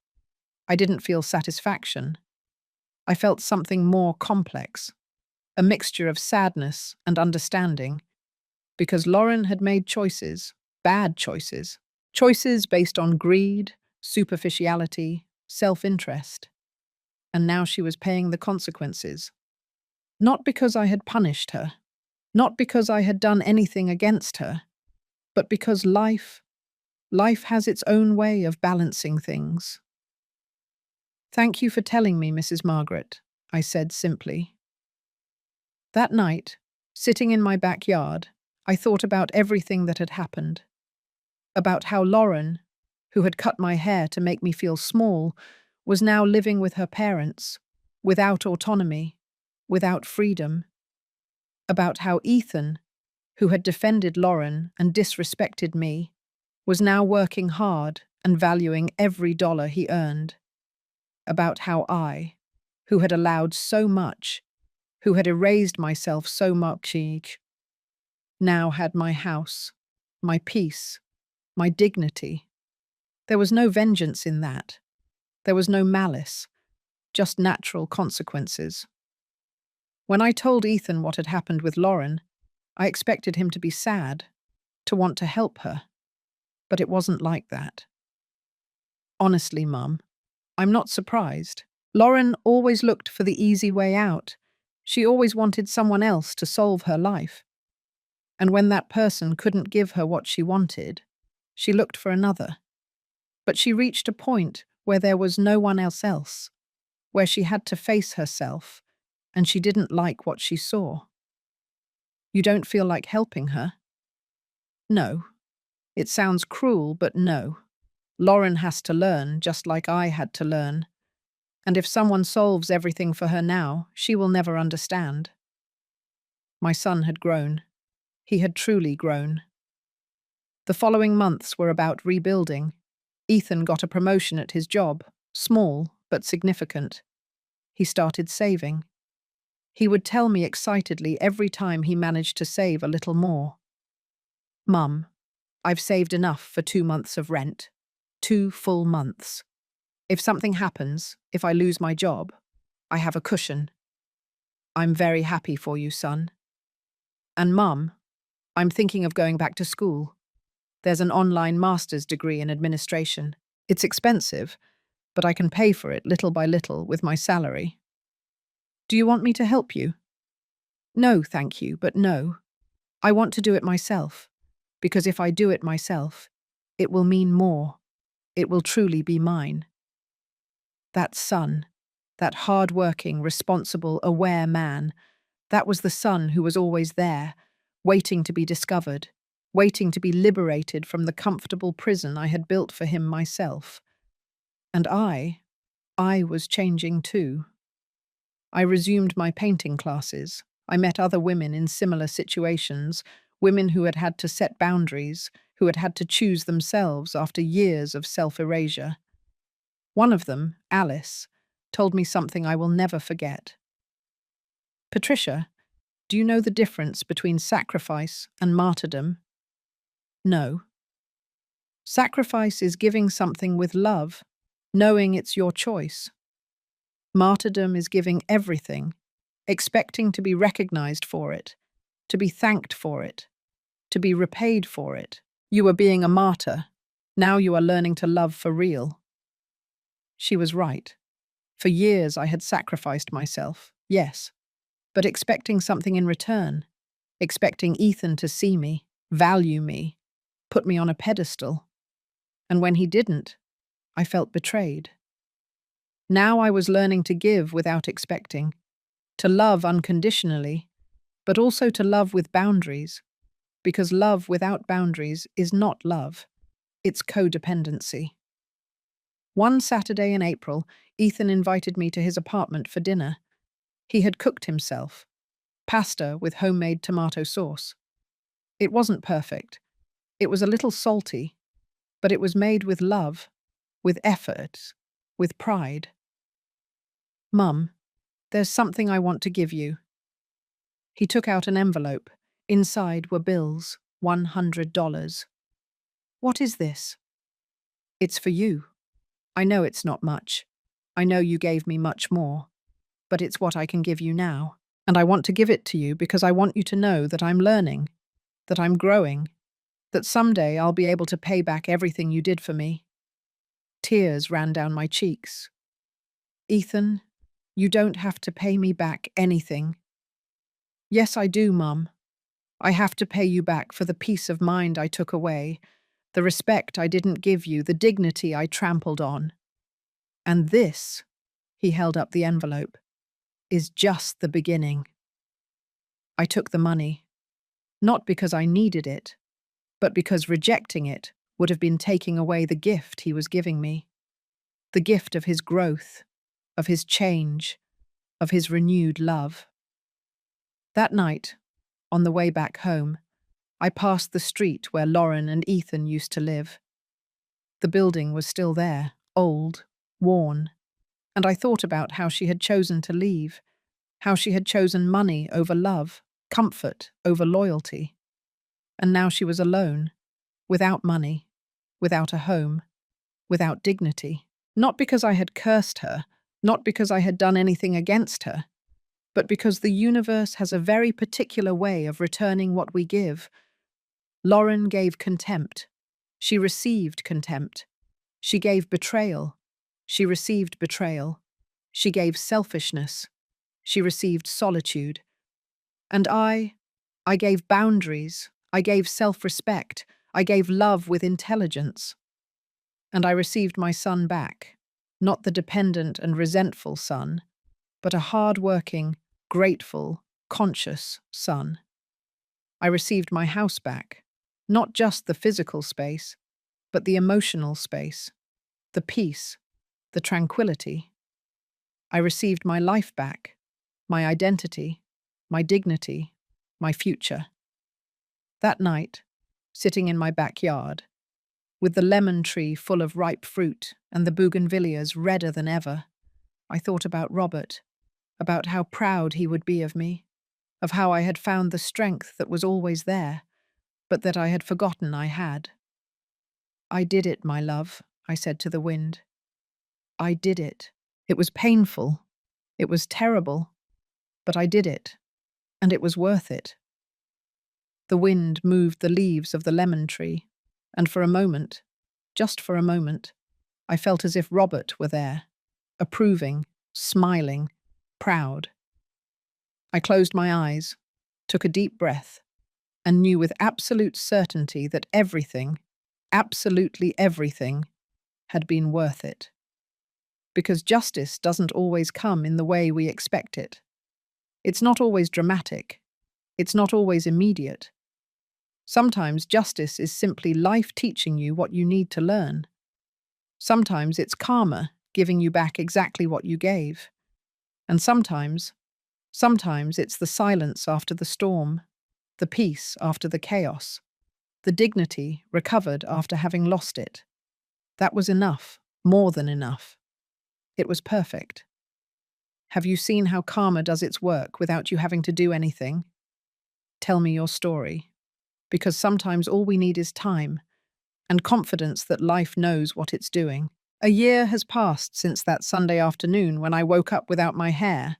I didn't feel satisfaction. I felt something more complex, a mixture of sadness and understanding, because Lauren had made choices, bad choices, choices based on greed, superficiality, self-interest, and now she was paying the consequences. Not because I had punished her, not because I had done anything against her, but because life has its own way of balancing things. "Thank you for telling me, Mrs. Margaret," I said simply. That night, sitting in my backyard, I thought about everything that had happened. About how Lauren, who had cut my hair to make me feel small, was now living with her parents, without autonomy, without freedom. About how Ethan, who had defended Lauren and disrespected me, was now working hard and valuing every dollar he earned. About how I, who had allowed so much, who had erased myself so much, now had my house, my peace, my dignity. There was no vengeance in that. There was no malice, just natural consequences. When I told Ethan what had happened with Lauren, I expected him to be sad, to want to help her. But it wasn't like that. Honestly, Mum, I'm not surprised. Lauren always looked for the easy way out. She always wanted someone else to solve her life. And when that person couldn't give her what she wanted, she looked for another. But she reached a point where there was no one else, where she had to face herself, and she didn't like what she saw. You don't feel like helping her? No. It sounds cruel, but no. Lauren has to learn, just like I had to learn. And if someone solves everything for her now, she will never understand. My son had grown. He had truly grown. The following months were about rebuilding. Ethan got a promotion at his job, small but significant. He started saving. He would tell me excitedly every time he managed to save a little more. "Mum, I've saved enough for 2 months of rent. 2 full months. If something happens, if I lose my job, I have a cushion. I'm very happy for you, son. And Mum, I'm thinking of going back to school. There's an online master's degree in administration. It's expensive, but I can pay for it little by little with my salary. Do you want me to help you?" "No, thank you, but no. I want to do it myself, because if I do it myself, it will mean more. It will truly be mine." That son, that hard-working, responsible, aware man, that was the son who was always there, waiting to be discovered, waiting to be liberated from the comfortable prison I had built for him myself. And I was changing too. I resumed my painting classes. I met other women in similar situations, women who had had to set boundaries, who had had to choose themselves after years of self-erasure. One of them, Alice, told me something I will never forget. "Patricia, do you know the difference between sacrifice and martyrdom?" "No." "Sacrifice is giving something with love, knowing it's your choice. Martyrdom is giving everything, expecting to be recognized for it, to be thanked for it, to be repaid for it. You are being a martyr. Now you are learning to love for real." She was right. For years I had sacrificed myself, yes, but expecting something in return, expecting Ethan to see me, value me, put me on a pedestal. And when he didn't, I felt betrayed. Now I was learning to give without expecting, to love unconditionally, but also to love with boundaries, because love without boundaries is not love, it's codependency. One Saturday in April, Ethan invited me to his apartment for dinner. He had cooked himself, pasta with homemade tomato sauce. It wasn't perfect. It was a little salty, but it was made with love, with effort, with pride. "Mum, there's something I want to give you." He took out an envelope. Inside were bills, $100. "What is this?" "It's for you. I know it's not much. I know you gave me much more. But it's what I can give you now. And I want to give it to you because I want you to know that I'm learning, that I'm growing, that someday I'll be able to pay back everything you did for me." Tears ran down my cheeks. "Ethan, you don't have to pay me back anything." "Yes, I do, Mum. I have to pay you back for the peace of mind I took away, the respect I didn't give you, the dignity I trampled on. And this," he held up the envelope, "is just the beginning." I took the money, not because I needed it, but because rejecting it would have been taking away the gift he was giving me, the gift of his growth, of his change, of his renewed love. That night, on the way back home, I passed the street where Lauren and Ethan used to live. The building was still there, old, worn, and I thought about how she had chosen to leave, how she had chosen money over love, comfort over loyalty. And now she was alone, without money, without a home, without dignity. Not because I had cursed her, not because I had done anything against her, but because the universe has a very particular way of returning what we give. Lauren gave contempt. She received contempt. She gave betrayal. She received betrayal. She gave selfishness. She received solitude. And I gave boundaries. I gave self-respect. I gave love with intelligence. And I received my son back, not the dependent and resentful son, but a hard-working, grateful, conscious son. I received my house back, not just the physical space, but the emotional space, the peace, the tranquility. I received my life back, my identity, my dignity, my future. That night, sitting in my backyard, with the lemon tree full of ripe fruit and the bougainvilleas redder than ever, I thought about Robert, about how proud he would be of me, of how I had found the strength that was always there, but that I had forgotten I had. "I did it, my love," I said to the wind. "I did it. It was painful. It was terrible. But I did it. And it was worth it." The wind moved the leaves of the lemon tree, and for a moment, just for a moment, I felt as if Robert were there, approving, smiling, proud. I closed my eyes, took a deep breath, and knew with absolute certainty that everything, absolutely everything, had been worth it. Because justice doesn't always come in the way we expect it. It's not always dramatic. It's not always immediate. Sometimes justice is simply life teaching you what you need to learn. Sometimes it's karma giving you back exactly what you gave. And sometimes Sometimes it's the silence after the storm, the peace after the chaos, the dignity recovered after having lost it. That was enough, more than enough. It was perfect. Have you seen how karma does its work without you having to do anything? Tell me your story. Because sometimes all we need is time and confidence that life knows what it's doing. A year has passed since that Sunday afternoon when I woke up without my hair.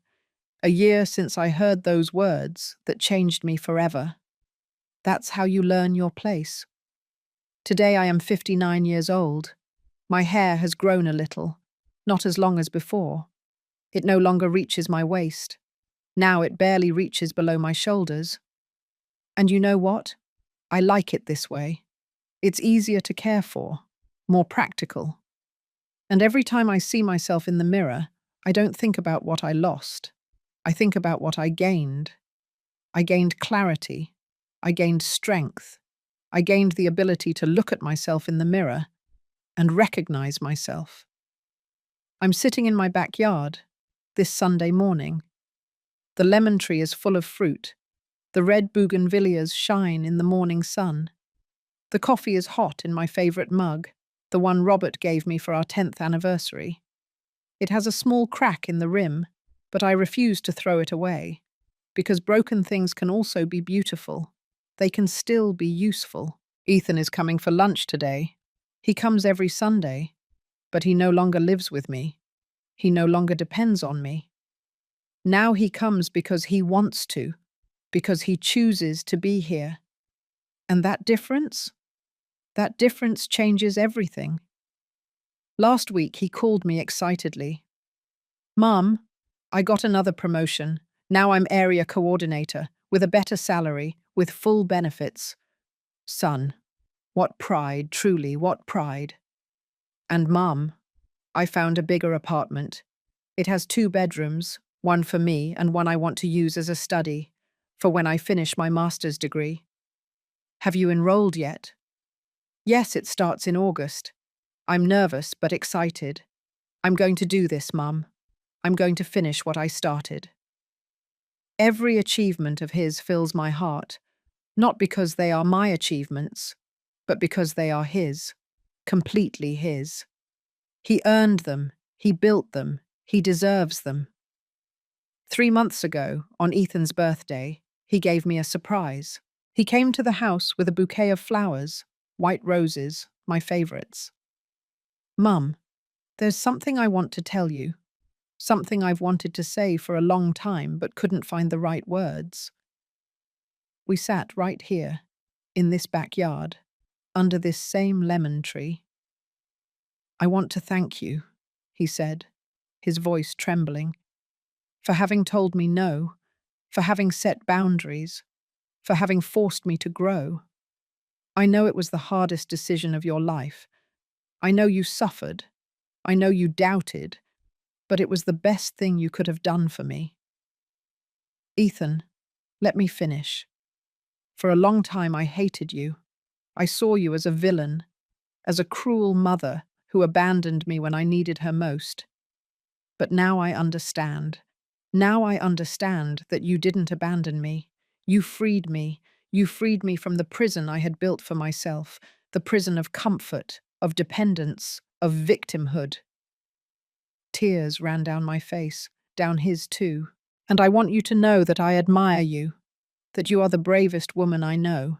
A year since I heard those words that changed me forever. That's how you learn your place. Today I am 59 years old. My hair has grown a little, not as long as before. It no longer reaches my waist. Now it barely reaches below my shoulders. And you know what? I like it this way. It's easier to care for, more practical. And every time I see myself in the mirror, I don't think about what I lost. I think about what I gained. I gained clarity. I gained strength. I gained the ability to look at myself in the mirror and recognize myself. I'm sitting in my backyard this Sunday morning. The lemon tree is full of fruit. The red bougainvilleas shine in the morning sun. The coffee is hot in my favorite mug, the one Robert gave me for our 10th anniversary. It has a small crack in the rim, but I refuse to throw it away, because broken things can also be beautiful. They can still be useful. Ethan is coming for lunch today. He comes every Sunday, but he no longer lives with me. He no longer depends on me. Now he comes because he wants to, because he chooses to be here. And that difference changes everything. Last week he called me excitedly. "Mum, I got another promotion. Now I'm area coordinator, with a better salary, with full benefits. Son, what pride, truly, what pride. And Mum, I found a bigger apartment. It has 2 bedrooms, one for me and one I want to use as a study, for when I finish my master's degree. Have you enrolled yet?" "Yes, it starts in August. I'm nervous but excited. I'm going to do this, Mum. I'm going to finish what I started." Every achievement of his fills my heart, not because they are my achievements, but because they are his, completely his. He earned them, he built them, he deserves them. 3 months ago, on Ethan's birthday, he gave me a surprise. He came to the house with a bouquet of flowers, white roses, my favorites. "Mum, there's something I want to tell you. Something I've wanted to say for a long time but couldn't find the right words." We sat right here, in this backyard, under this same lemon tree. "I want to thank you," he said, his voice trembling, "for having told me no, for having set boundaries, for having forced me to grow. I know it was the hardest decision of your life. I know you suffered. I know you doubted, but it was the best thing you could have done for me." "Ethan, let me finish. For a long time I hated you. I saw you as a villain, as a cruel mother who abandoned me when I needed her most. But now I understand. Now I understand that you didn't abandon me. You freed me. You freed me from the prison I had built for myself, the prison of comfort, of dependence, of victimhood." Tears ran down my face, down his too. "And I want you to know that I admire you, that you are the bravest woman I know,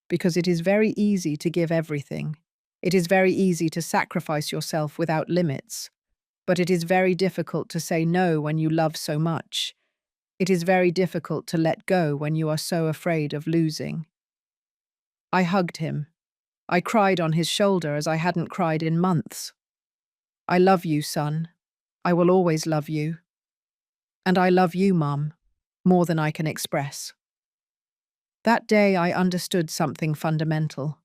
because it is very easy to give everything. It is very easy to sacrifice yourself without limits, but it is very difficult to say no when you love so much. It is very difficult to let go when you are so afraid of losing." I hugged him. I cried on his shoulder as I hadn't cried in months. "I love you, son. I will always love you. And I love you, Mum, more than I can express." That day I understood something fundamental.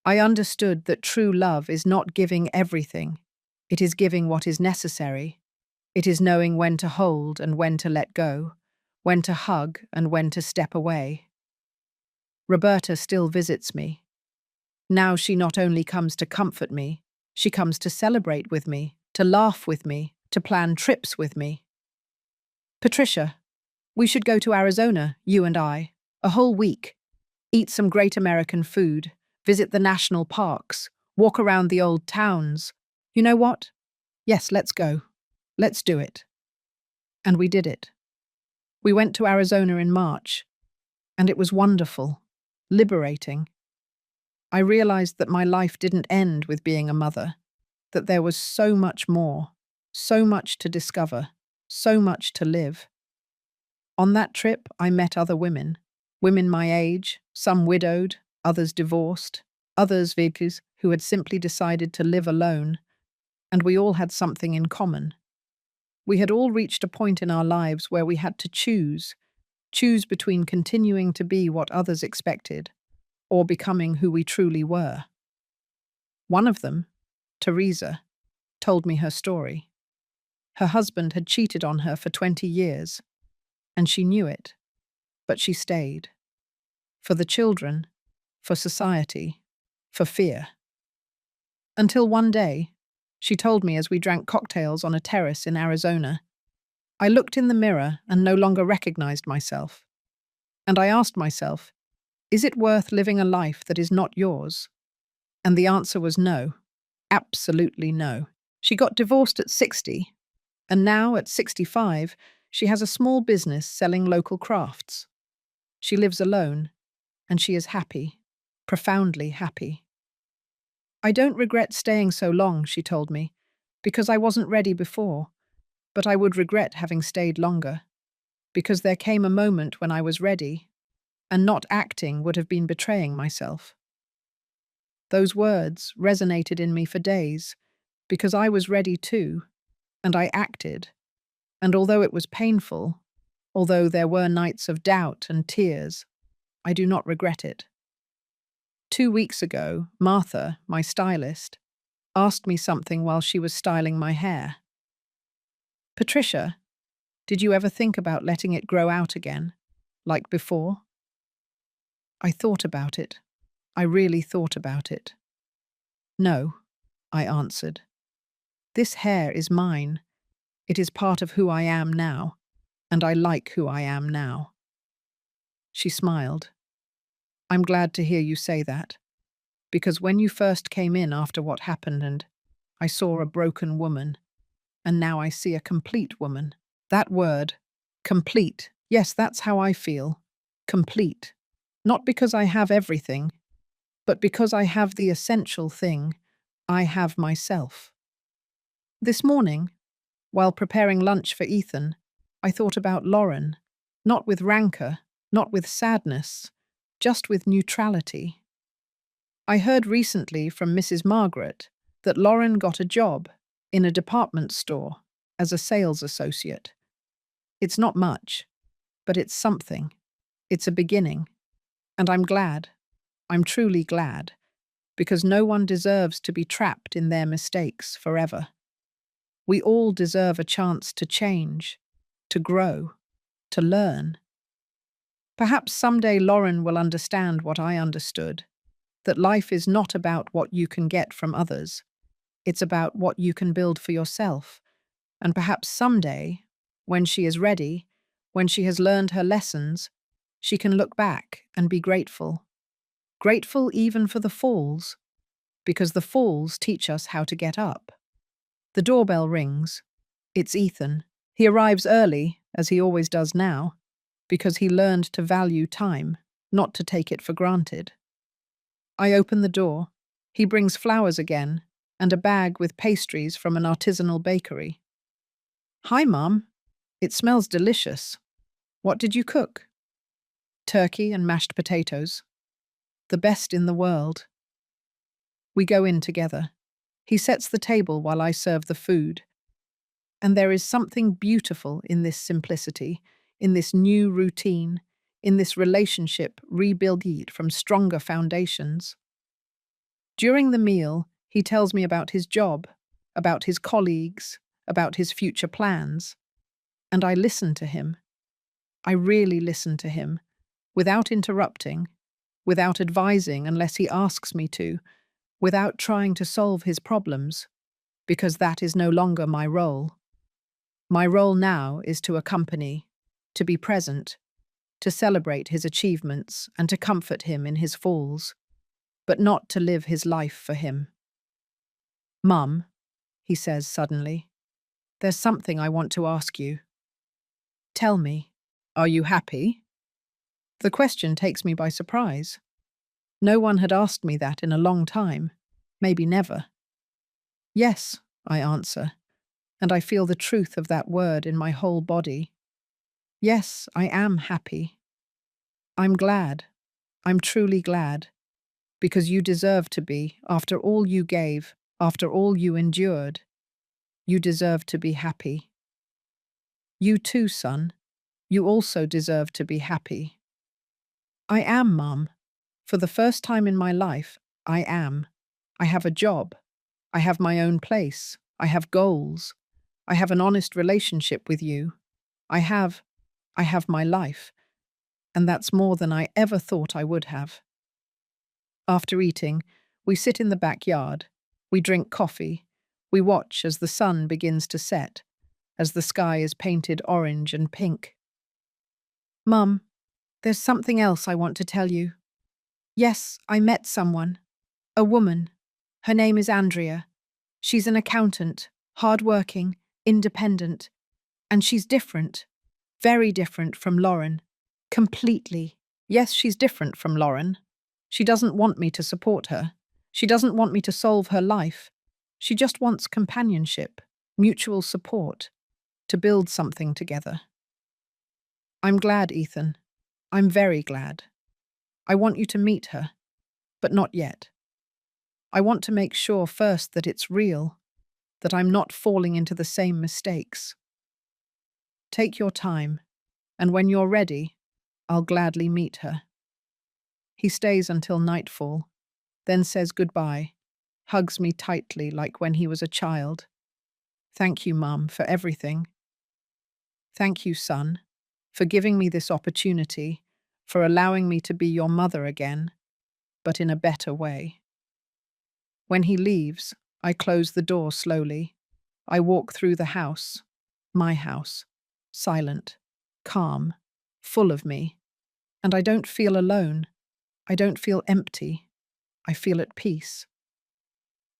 I understood that true love is not giving everything. It is giving what is necessary. It is knowing when to hold and when to let go, when to hug and when to step away. Roberta still visits me. Now she not only comes to comfort me, she comes to celebrate with me, to laugh with me, to plan trips with me. "Patricia, We should go to Arizona, you and I, a whole week. Eat some great American food, visit the national parks, walk around the old towns. You know what? Yes, let's go. Let's do it. And we did it. We went to Arizona in March, and it was wonderful, liberating. I realized that my life didn't end with being a mother, that there was so much more, so much to discover, so much to live. On that trip, I met other women my age, some widowed, others divorced, others victims who had simply decided to live alone, and we all had something in common. We had all reached a point in our lives where we had to choose between continuing to be what others expected or becoming who we truly were. One of them, Teresa, told me her story. Her husband had cheated on her for 20 years, and she knew it, but she stayed. For the children, for society, for fear. Until one day, she told me as we drank cocktails on a terrace in Arizona, I looked in the mirror and no longer recognized myself. And I asked myself, is it worth living a life that is not yours? And the answer was no. Absolutely no. She got divorced at 60, and now at 65, she has a small business selling local crafts. She lives alone, and she is happy, profoundly happy. I don't regret staying so long, she told me, because I wasn't ready before, but I would regret having stayed longer, because there came a moment when I was ready, and not acting would have been betraying myself. Those words resonated in me for days, because I was ready too, and I acted, and although it was painful, although there were nights of doubt and tears, I do not regret it. 2 weeks ago, Martha, my stylist, asked me something while she was styling my hair. Patricia, did you ever think about letting it grow out again, like before? I thought about it. I really thought about it. No, I answered. This hair is mine. It is part of who I am now, and I like who I am now. She smiled. I'm glad to hear you say that, because when you first came in after what happened and I saw a broken woman, and now I see a complete woman. That word, complete, yes, that's how I feel. Complete. Not because I have everything, but because I have the essential thing. I have myself. This morning, while preparing lunch for Ethan, I thought about Lauren, not with rancor, not with sadness, just with neutrality. I heard recently from Mrs. Margaret that Lauren got a job in a department store as a sales associate. It's not much, but it's something. It's a beginning. And I'm glad. I'm truly glad, because no one deserves to be trapped in their mistakes forever. We all deserve a chance to change, to grow, to learn. Perhaps someday Lauren will understand what I understood, that life is not about what you can get from others. It's about what you can build for yourself. And perhaps someday, when she is ready, when she has learned her lessons, she can look back and be grateful. Grateful even for the falls, because the falls teach us how to get up. The doorbell rings. It's Ethan. He arrives early, as he always does now, because he learned to value time, not to take it for granted. I open the door. He brings flowers again, and a bag with pastries from an artisanal bakery. Hi, Mum. It smells delicious. What did you cook? Turkey and mashed potatoes. The best in the world. We go in together. He sets the table while I serve the food. And there is something beautiful in this simplicity, in this new routine, in this relationship rebuilt from stronger foundations. During the meal, he tells me about his job, about his colleagues, about his future plans. And I listen to him. I really listen to him, without interrupting, without advising unless he asks me to, without trying to solve his problems, because that is no longer my role. My role now is to accompany, to be present, to celebrate his achievements and to comfort him in his falls, but not to live his life for him. "Mum," he says suddenly, "there's something I want to ask you. Tell me, are you happy?" The question takes me by surprise. No one had asked me that in a long time, maybe never. "Yes," I answer, and I feel the truth of that word in my whole body. "Yes, I am happy. I'm glad. I'm truly glad. Because you deserve to be, after all you gave, after all you endured. You deserve to be happy. You too, son. You also deserve to be happy." "I am, Mum. For the first time in my life, I am. I have a job. I have my own place. I have goals. I have an honest relationship with you. I have my life. And that's more than I ever thought I would have." After eating, we sit in the backyard. We drink coffee. We watch as the sun begins to set, as the sky is painted orange and pink. "Mum, there's something else I want to tell you. Yes, I met someone. A woman. Her name is Andrea. She's an accountant, hardworking, independent. And she's different. Very different from Lauren. Completely. Yes, she's different from Lauren. She doesn't want me to support her. She doesn't want me to solve her life. She just wants companionship, mutual support, to build something together." "I'm glad, Ethan. I'm very glad. I want you to meet her, but not yet. I want to make sure first that it's real, that I'm not falling into the same mistakes. Take your time, and when you're ready, I'll gladly meet her." He stays until nightfall, then says goodbye, hugs me tightly like when he was a child. "Thank you, Mum, for everything. Thank you, son, for giving me this opportunity, for allowing me to be your mother again, but in a better way." When he leaves, I close the door slowly. I walk through the house, my house, silent, calm, full of me. And I don't feel alone. I don't feel empty. I feel at peace.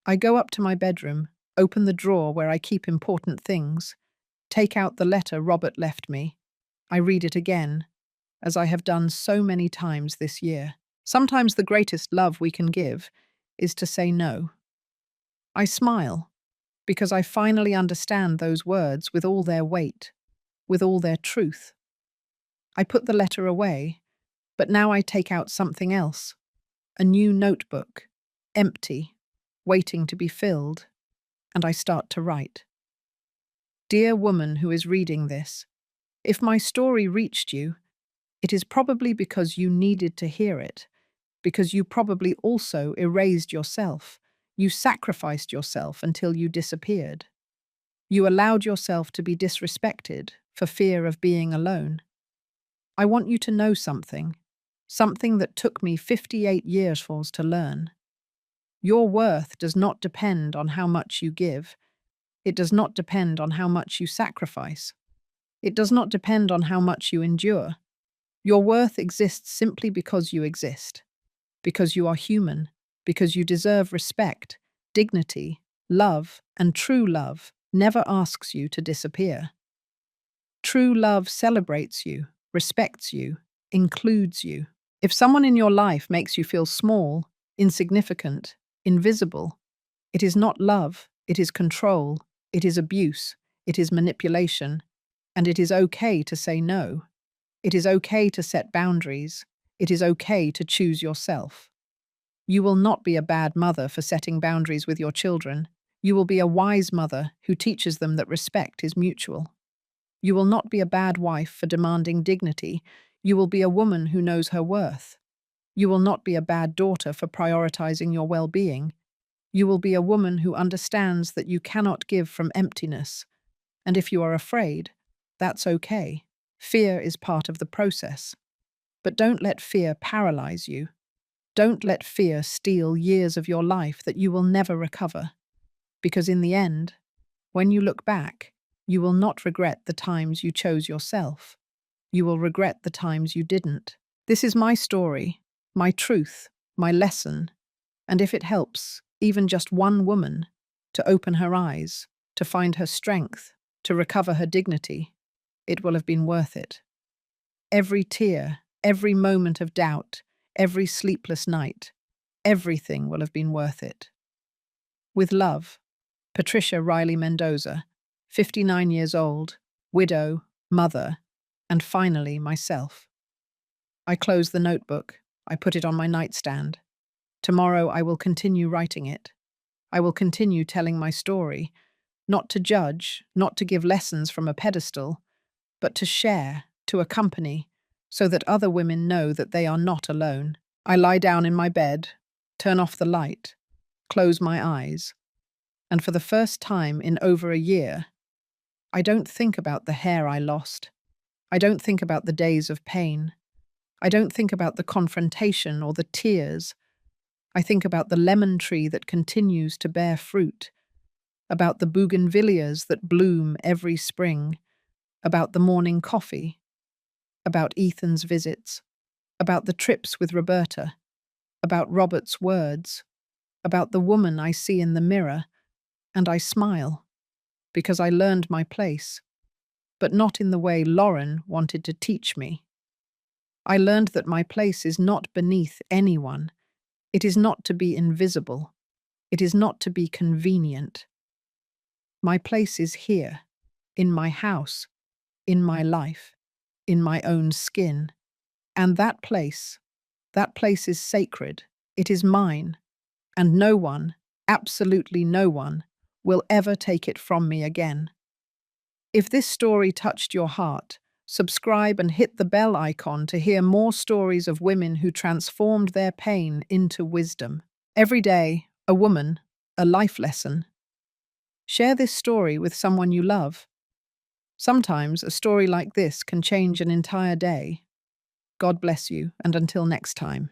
I go up to my bedroom, open the drawer where I keep important things, take out the letter Robert left me. I read it again, as I have done so many times this year. Sometimes the greatest love we can give is to say no. I smile, because I finally understand those words with all their weight, with all their truth. I put the letter away, but now I take out something else. A new notebook, empty, waiting to be filled, and I start to write. "Dear woman who is reading this, if my story reached you, it is probably because you needed to hear it, because you probably also erased yourself. You sacrificed yourself until you disappeared. You allowed yourself to be disrespected for fear of being alone. I want you to know something that took me 58 years to learn. Your worth does not depend on how much you give. It does not depend on how much you sacrifice. It does not depend on how much you endure. Your worth exists simply because you exist, because you are human, because you deserve respect, dignity, love, and true love never asks you to disappear. True love celebrates you, respects you, includes you. If someone in your life makes you feel small, insignificant, invisible, it is not love, it is control, it is abuse, it is manipulation, and it is okay to say no. It is okay to set boundaries. It is okay to choose yourself. You will not be a bad mother for setting boundaries with your children. You will be a wise mother who teaches them that respect is mutual. You will not be a bad wife for demanding dignity. You will be a woman who knows her worth. You will not be a bad daughter for prioritizing your well-being. You will be a woman who understands that you cannot give from emptiness. And if you are afraid, that's okay. Fear is part of the process. But don't let fear paralyze you. Don't let fear steal years of your life that you will never recover. Because in the end, when you look back, you will not regret the times you chose yourself. You will regret the times you didn't. This is my story, my truth, my lesson, and if it helps even just one woman to open her eyes, to find her strength, to recover her dignity, it will have been worth it. Every tear, every moment of doubt, every sleepless night, everything will have been worth it. With love, Patricia Riley Mendoza, 59 years old, widow, mother, and finally myself. I close the notebook. I put it on my nightstand. Tomorrow I will continue writing it. I will continue telling my story, not to judge, not to give lessons from a pedestal, but to share, to accompany, so that other women know that they are not alone. I lie down in my bed, turn off the light, close my eyes, and for the first time in over a year, I don't think about the hair I lost. I don't think about the days of pain. I don't think about the confrontation or the tears. I think about the lemon tree that continues to bear fruit, about the bougainvilleas that bloom every spring, about the morning coffee, about Ethan's visits, about the trips with Roberta, about Robert's words, about the woman I see in the mirror, and I smile, because I learned my place, but not in the way Lauren wanted to teach me. I learned that my place is not beneath anyone. It is not to be invisible. It is not to be convenient. My place is here, in my house, in my life, in my own skin. And that place is sacred. It is mine. And no one, absolutely no one, will ever take it from me again. If this story touched your heart, subscribe and hit the bell icon to hear more stories of women who transformed their pain into wisdom. Every day, a woman, a life lesson. Share this story with someone you love. Sometimes a story like this can change an entire day. God bless you, and until next time.